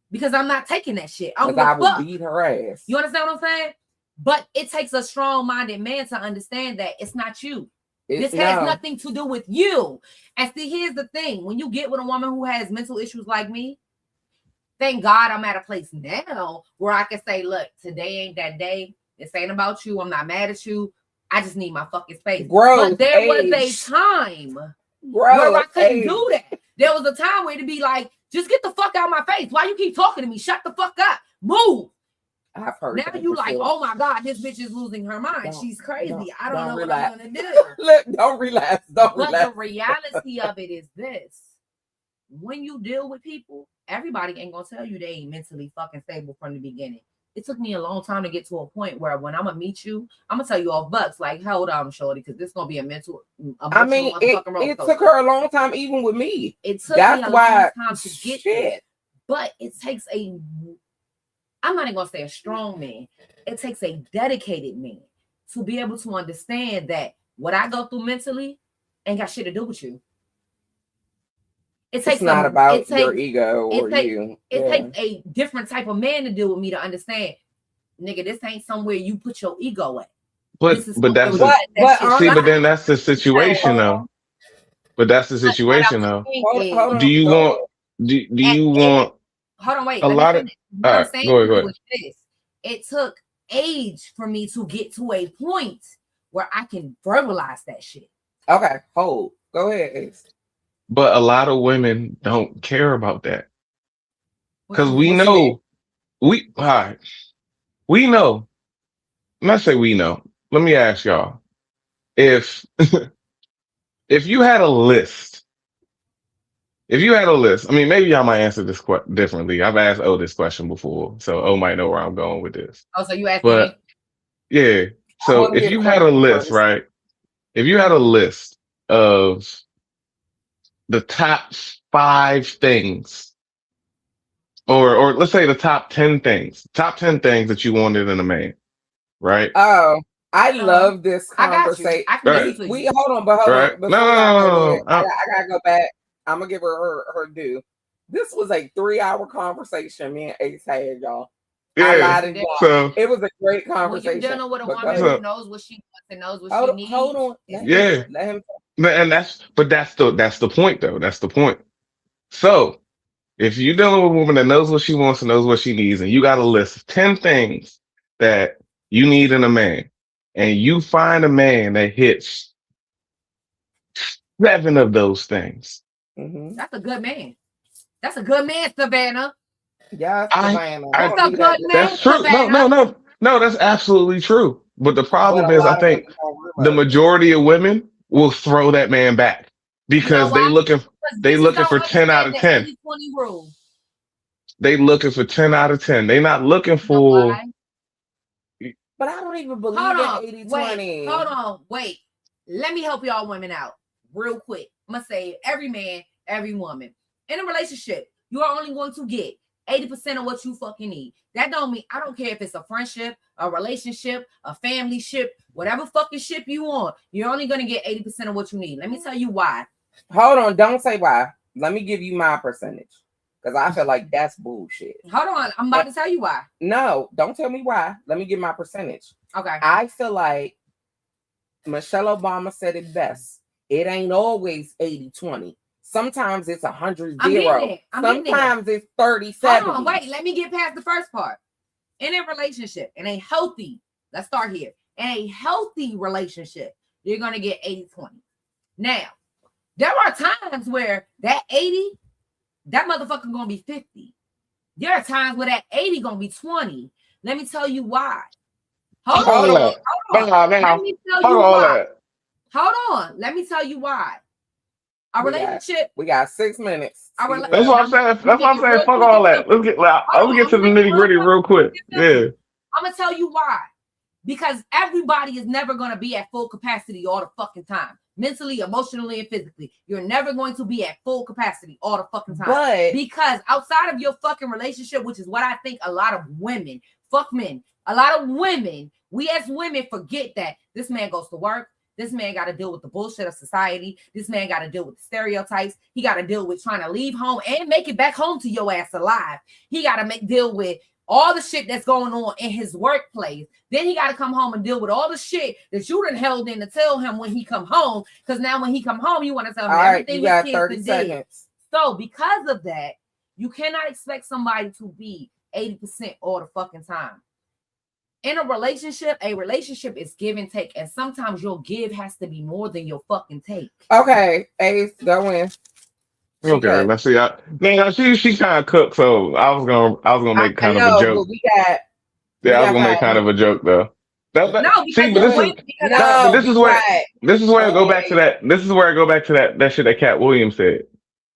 because I'm not taking that shit. I will beat her ass. You understand what I'm saying? But it takes a strong-minded man to understand that it's not you. This has nothing to do with you. And see, here's the thing. When you get with a woman who has mental issues like me, thank God I'm at a place now where I can say, look, today ain't that day. This ain't about you. I'm not mad at you. I just need my fucking space. But there was a time where I couldn't do that. There was a time where it'd be like, just get the fuck out of my face. Why you keep talking to me? Shut the fuck up. Move. I've heard now you like, oh my God, this bitch is losing her mind. She's crazy. I don't know relax. What I'm gonna do. Look, don't relax. But the reality of it is this. When you deal with people, everybody ain't gonna tell you they ain't mentally fucking stable from the beginning. It took me a long time to get to a point where when I'm gonna meet you, I'm gonna tell you off bucks, like, hold on, shorty, because this is gonna be a mental. I mean, it took her a long time, even with me. It took me a long time to get there. But it takes I'm not even gonna say a strong man. It takes a dedicated man to be able to understand that what I go through mentally ain't got shit to do with you. It's not about your ego or you. It takes a different type of man to deal with me to understand, nigga, this ain't somewhere you put your ego at. But that's but then that's the situation though. But that's the situation though. Do you want? Hold on, wait. A lot of. What I'm saying go ahead. This. It took age for me to get to a point where I can verbalize that shit. Okay, hold. Go ahead, Ace. But a lot of women don't care about that. Because we know, we know, let's say we know. Let me ask y'all, if you had a list, I mean, maybe y'all might answer this differently. I've asked O this question before, so O might know where I'm going with this. Oh, so you asked me? Yeah. So if you had a list, right? If you had a list of the top 5 things, or let's say the top 10 things that you wanted in a man, right? Oh, I love this conversation. I can we hold on, but hold on. No. I gotta go back. I'm gonna give her due. This was a 3-hour conversation me and Ace had, y'all. Yeah, so it was a great conversation. When you're dealing with a woman who knows what she wants and knows what she needs. Hold on. Let him talk. And that's the point though. That's the point. So if you're dealing with a woman that knows what she wants and knows what she needs, and you got a list of 10 things that you need in a man, and you find a man that hits 7 of those things. Mm-hmm. That's a good man. That's a good man, Savannah. Yeah, Savannah. That's a good man. That's true. Savannah. No, that's absolutely true. But the problem is, I think the majority of women will throw that man back because they looking for 10 out of 10. 80-20 rule. They looking for 10 out of 10. They not looking for. But I don't even believe in 80-20. Hold on, wait. Let me help y'all women out real quick. I'm gonna say every man, every woman in a relationship, You are only going to get 80% of what you fucking need. That don't mean, I don't care if it's a friendship, a relationship, a family ship, whatever fucking ship you want. You're only going to get 80% of what you need. Let me tell you why. Hold on. Don't say why. Let me give you my percentage. Because I feel like that's bullshit. Hold on. I'm about to tell you why. No, don't tell me why. Let me give my percentage. Okay. I feel like Michelle Obama said it best. It ain't always 80-20. Sometimes it's 100-0. Sometimes it's 30-70. Hold on, wait. Let me get past the first part. In a relationship, in a healthy, let's start here. In a healthy relationship, you're going to get 80-20. Now, there are times where that 80, that motherfucker going to be 50. There are times where that 80 going to be 20. Let me tell you why. Hold on. Let me tell you why. Hold on. Let me tell you why. A relationship. We got 6 minutes. That's what I'm saying. That's what I'm saying. Fuck all that. Let's get to the nitty gritty real quick. Yeah. I'm gonna tell you why. Because everybody is never gonna be at full capacity all the fucking time. Mentally, emotionally, and physically. You're never going to be at full capacity all the fucking time. But because outside of your fucking relationship, which is what I think a lot of women, fuck men, a lot of women, we as women forget that this man goes to work. This man got to deal with the bullshit of society. This man got to deal with the stereotypes. He got to deal with trying to leave home and make it back home to your ass alive. He got to deal with all the shit that's going on in his workplace. Then he got to come home and deal with all the shit that you done held in to tell him when he come home. Because now when he come home, you want to tell him everything his kids 30 seconds. So because of that, you cannot expect somebody to be 80% all the fucking time. In a relationship is give and take. And sometimes your give has to be more than your fucking take. Okay, Ace, go in. Okay, let's see. She kind of cooked, so I was gonna make kind of a joke. I was gonna make kind of a joke though. This is where I go back to that. This is where I go back to that shit that Cat Williams said,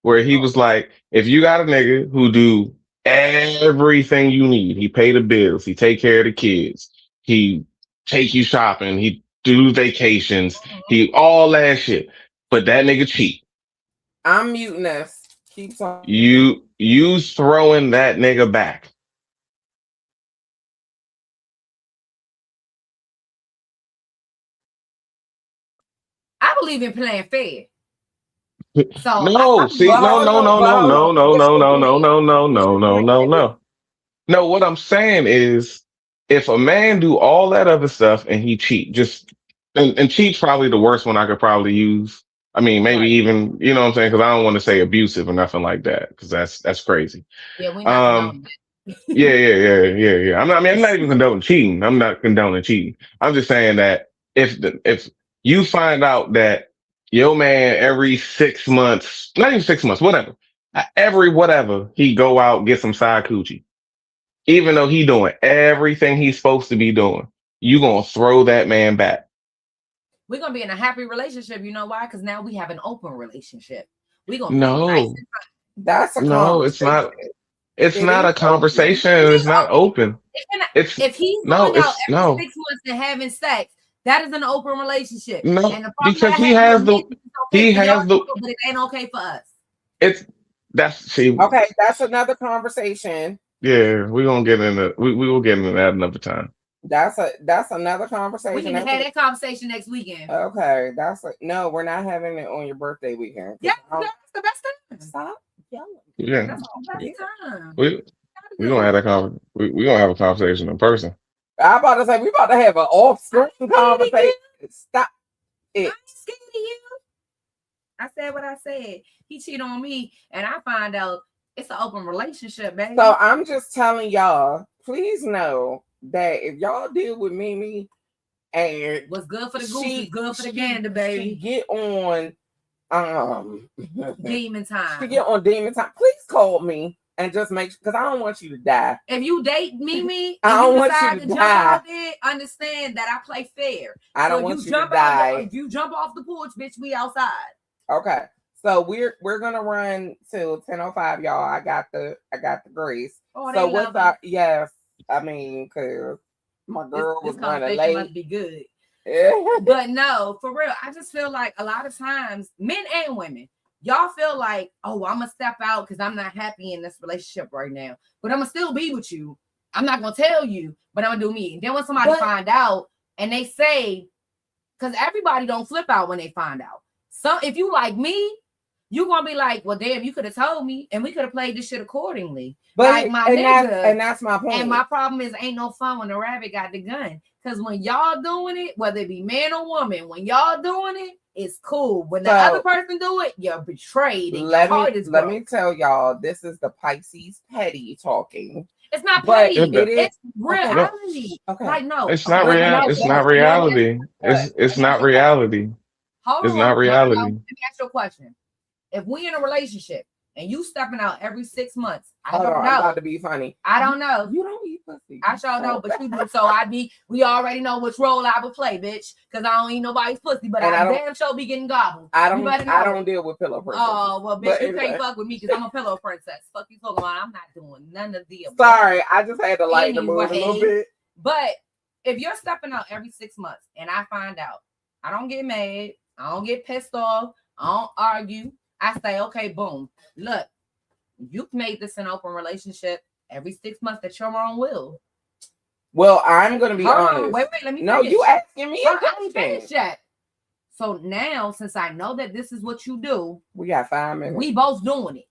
where he was like, if you got a nigga who do everything you need, he pay the bills, he take care of the kids, he take you shopping, he do vacations, he all that shit, but that nigga cheat. I'm muting us. Keep talking. You throwing that nigga back. I believe in playing fair. So no. No, what I'm saying is, if a man do all that other stuff and he cheat, and cheat's probably the worst one I could probably use. I mean, maybe even, you know what I'm saying? Because I don't want to say abusive or nothing like that, because that's crazy. Yeah, we're not yeah. I'm not even condoning cheating. I'm not condoning cheating. I'm just saying that if you find out that your man every 6 months, not even 6 months, whatever, every whatever, he go out, get some side coochie, even though he doing everything he's supposed to be doing, you gonna throw that man back. We're gonna be in a happy relationship. You know why? Because now we have an open relationship. We're gonna that's a no, it's not. It's not a conversation. It's not open. If he's going out every 6 months and having sex, that is an open relationship. No, and because he has the but it ain't okay for us. Okay, that's another conversation. Yeah, we're gonna get into we will get into that another time. That's another conversation. We can have that conversation next weekend. Okay, no, we're not having it on your birthday weekend. Yeah, that's the best time. Stop yelling. Yeah, that's the best time. We gonna have that conversation. We gonna have a conversation in person. I'm about to say we about to have an off-screen conversation. Stop it. I'm scared of you. I said what I said. He cheated on me, and I find out it's an open relationship, baby. So I'm just telling y'all, please know that if y'all deal with Mimi and what's good for the goose is good for the gander, baby. Get on demon time. She get on demon time. Please call me and just make sure, because I don't want you to die. If you date Mimi, I don't want you to jump die. Out there, understand that I play fair. I don't want you to die. If you jump off the porch, bitch, we outside. Okay. So we're gonna run till 10:05, y'all. I got the grace. Oh, so what's our yes? I mean, cause my girl was running late. Must be good. But no, for real, I just feel like a lot of times, men and women, y'all feel like, oh, I'm gonna step out because I'm not happy in this relationship right now, but I'm gonna still be with you. I'm not gonna tell you, but I'm gonna do me. And then when somebody find out and they say, because everybody don't flip out when they find out. So if you like me, you gonna be like, well, damn, you could have told me, and we could have played this shit accordingly. But like my nigga, and that's my point. And my problem is, ain't no fun when the rabbit got the gun. Because when y'all doing it, whether it be man or woman, when y'all doing it, it's cool. When the other person do it, you're betrayed. And let me tell y'all, this is the Pisces petty talking. It's not petty. It's reality. Okay. Like, no. It's not reality. It's not reality. It's not reality. Hold it's on. not reality. Let me ask you a question. If we in a relationship and you stepping out every 6 months, I don't know. I'm about to be funny. I don't know. You don't eat pussy. I sure know, but you do. So we already know which role I would play, bitch. Because I don't eat nobody's pussy, but I damn sure be getting gobbled. I don't deal with pillow princess. Oh, well, bitch, you can't fuck with me because I'm a pillow princess. Fuck you talking about? I'm not doing none of the above. Sorry, I just had to lighten the mood a little bit. But if you're stepping out every 6 months and I find out, I don't get mad. I don't get pissed off. I don't argue. I say, okay, boom. Look, you've made this an open relationship every 6 months at your own will. Well, I'm going to be honest. Wait, let me finish. You asking me? I didn't finish yet. So now, since I know that this is what you do, we got 5 minutes. We both doing it.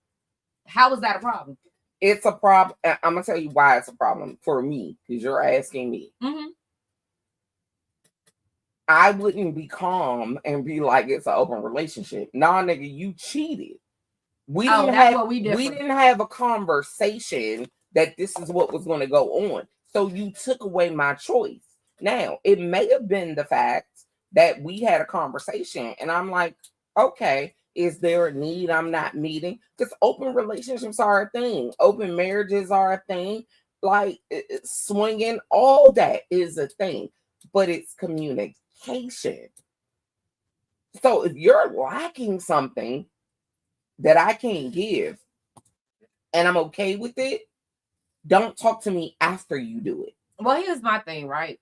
How is that a problem? It's a problem. I'm going to tell you why it's a problem for me, because you're asking me. Mm-hmm. I wouldn't be calm and be like, it's an open relationship. Nah, nigga, you cheated. We didn't have a conversation that this is what was going to go on. So you took away my choice. Now, it may have been the fact that we had a conversation and I'm like, okay, is there a need I'm not meeting? Because open relationships are a thing. Open marriages are a thing. Like swinging, all that is a thing. But it's communication. So if you're lacking something that I can't give and I'm okay with it, don't talk to me after you do it. Well, here's my thing, right?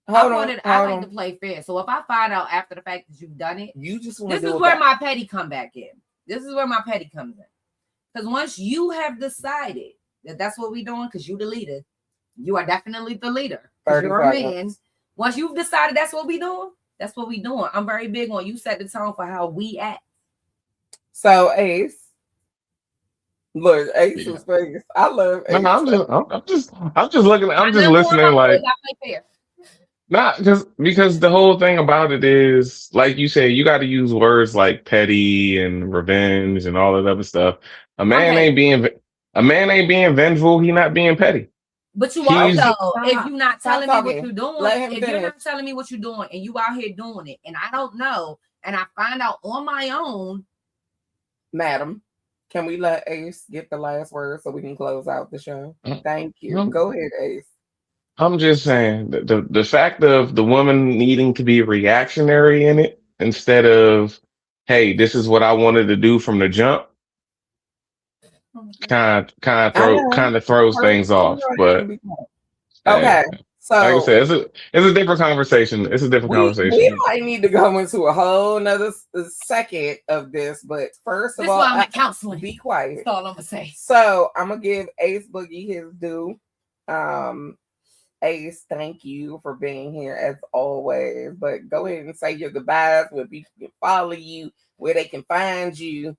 I like to play fair. So if I find out after the fact that you've done it, you just this is where my petty come back in. This is where my petty comes in. Because once you have decided that that's what we're doing, because you the leader, you are definitely the leader. You're a man. Once you've decided that's what we doing, that's what we doing. I'm very big on you set the tone for how we act. So Ace, look, Ace is face. I love Ace. No, I'm just looking. I'm just listening. Like, not because the whole thing about it is, like you said, you got to use words like petty and revenge and all that other stuff. A man ain't being vengeful. He not being petty. But you also, if you're not telling me what you're doing, you're not telling me what you're doing, and you out here doing it, and I don't know, and I find out on my own, madam, can we let Ace get the last word so we can close out the show? Thank you. Go ahead, Ace. I'm just saying the fact of the woman needing to be reactionary in it instead of, hey, this is what I wanted to do from the jump. Kind of throws things off, but okay. So like I said, it's a different conversation. It's a different conversation. We might need to go into a whole nother second of this, but first of all, I'm at counseling. Be quiet. That's all I'm gonna say. So I'm gonna give Ace Boogie his due. Ace, thank you for being here as always. But go ahead and say your goodbyes, where people can follow you, where they can find you.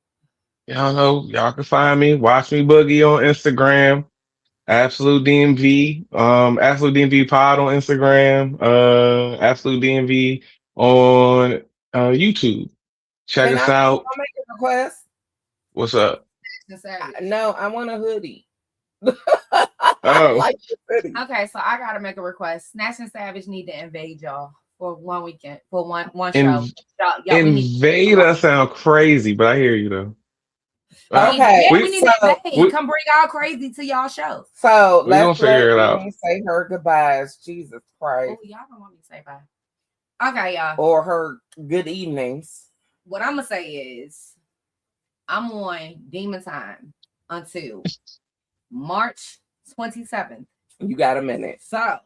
Y'all know, y'all can find me. Watch Me Boogie on Instagram. Absolute DMV. Absolute DMV Pod on Instagram. Absolute DMV on YouTube. Check us out. I'll make a request. What's up? No, I want a hoodie. Like okay, so I gotta make a request. Snatched Savage need to invade y'all for one weekend, for one show. Invade us sound crazy, but I hear you though. Okay, we need to invade. Come bring our crazy to y'all show. So let's figure it out. Say her goodbyes. Jesus Christ. Oh, y'all don't want me to say bye. Okay, y'all. Or her good evenings. What I'm gonna say is, I'm on Demon Time until March 27th. You got a minute. So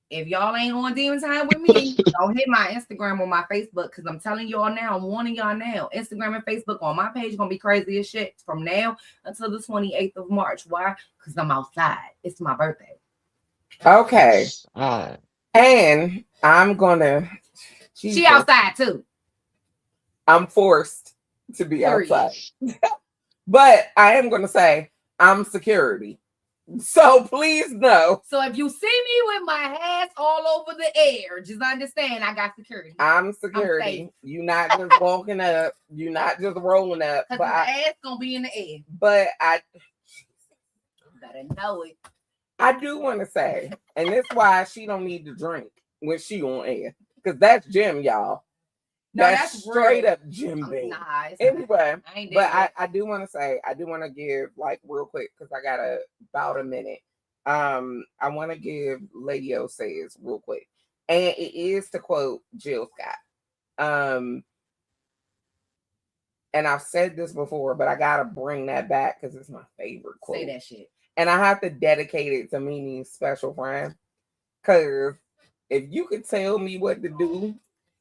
If y'all ain't on demon time with me, don't hit my Instagram or my Facebook, because I'm telling y'all now, I'm warning y'all now. Instagram and Facebook on my page gonna be crazy as shit from now until the 28th of March. Why? Because I'm outside. It's my birthday. Okay. And I'm gonna. Jesus. She outside too. I'm forced to be outside. But I am gonna say I'm security. So please know. So if you see me with my hands all over the air, just understand I got security. I'm security. You not just walking up. You not just rolling up. Because the ass gonna be in the air. But I better know it. I do want to say, and that's why she don't need to drink when she on air. Because that's Jim, y'all. No, that's straight real. Up Jim Beam. Nah, anyway, but I do want to say, I do want to give like real quick because I got about a minute. I want to give Lady O says real quick, and it is to quote Jill Scott. And I've said this before, but I gotta bring that back because it's my favorite quote. Say that shit, and I have to dedicate it to Mimi's special friend. Because if you could tell me what to do.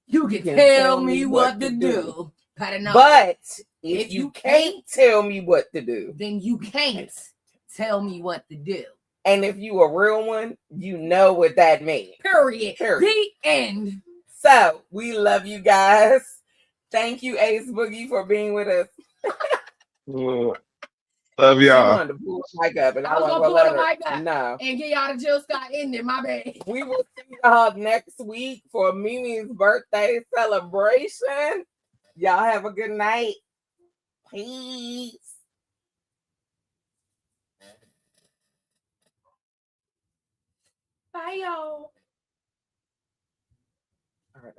You can tell me what to do. But if you can't tell me what to do, then you can't tell me what to do. And if you a real one, you know what that means. Period. The end. So we love you guys. Thank you, Ace Boogie, for being with us. Love y'all. She wanted to pull the mic up, and I was gonna pull the mic up. No, and get y'all the Jill Scott ending. My bad. We will see y'all next week for Mimi's birthday celebration. Y'all have a good night. Peace. Bye, y'all. All right.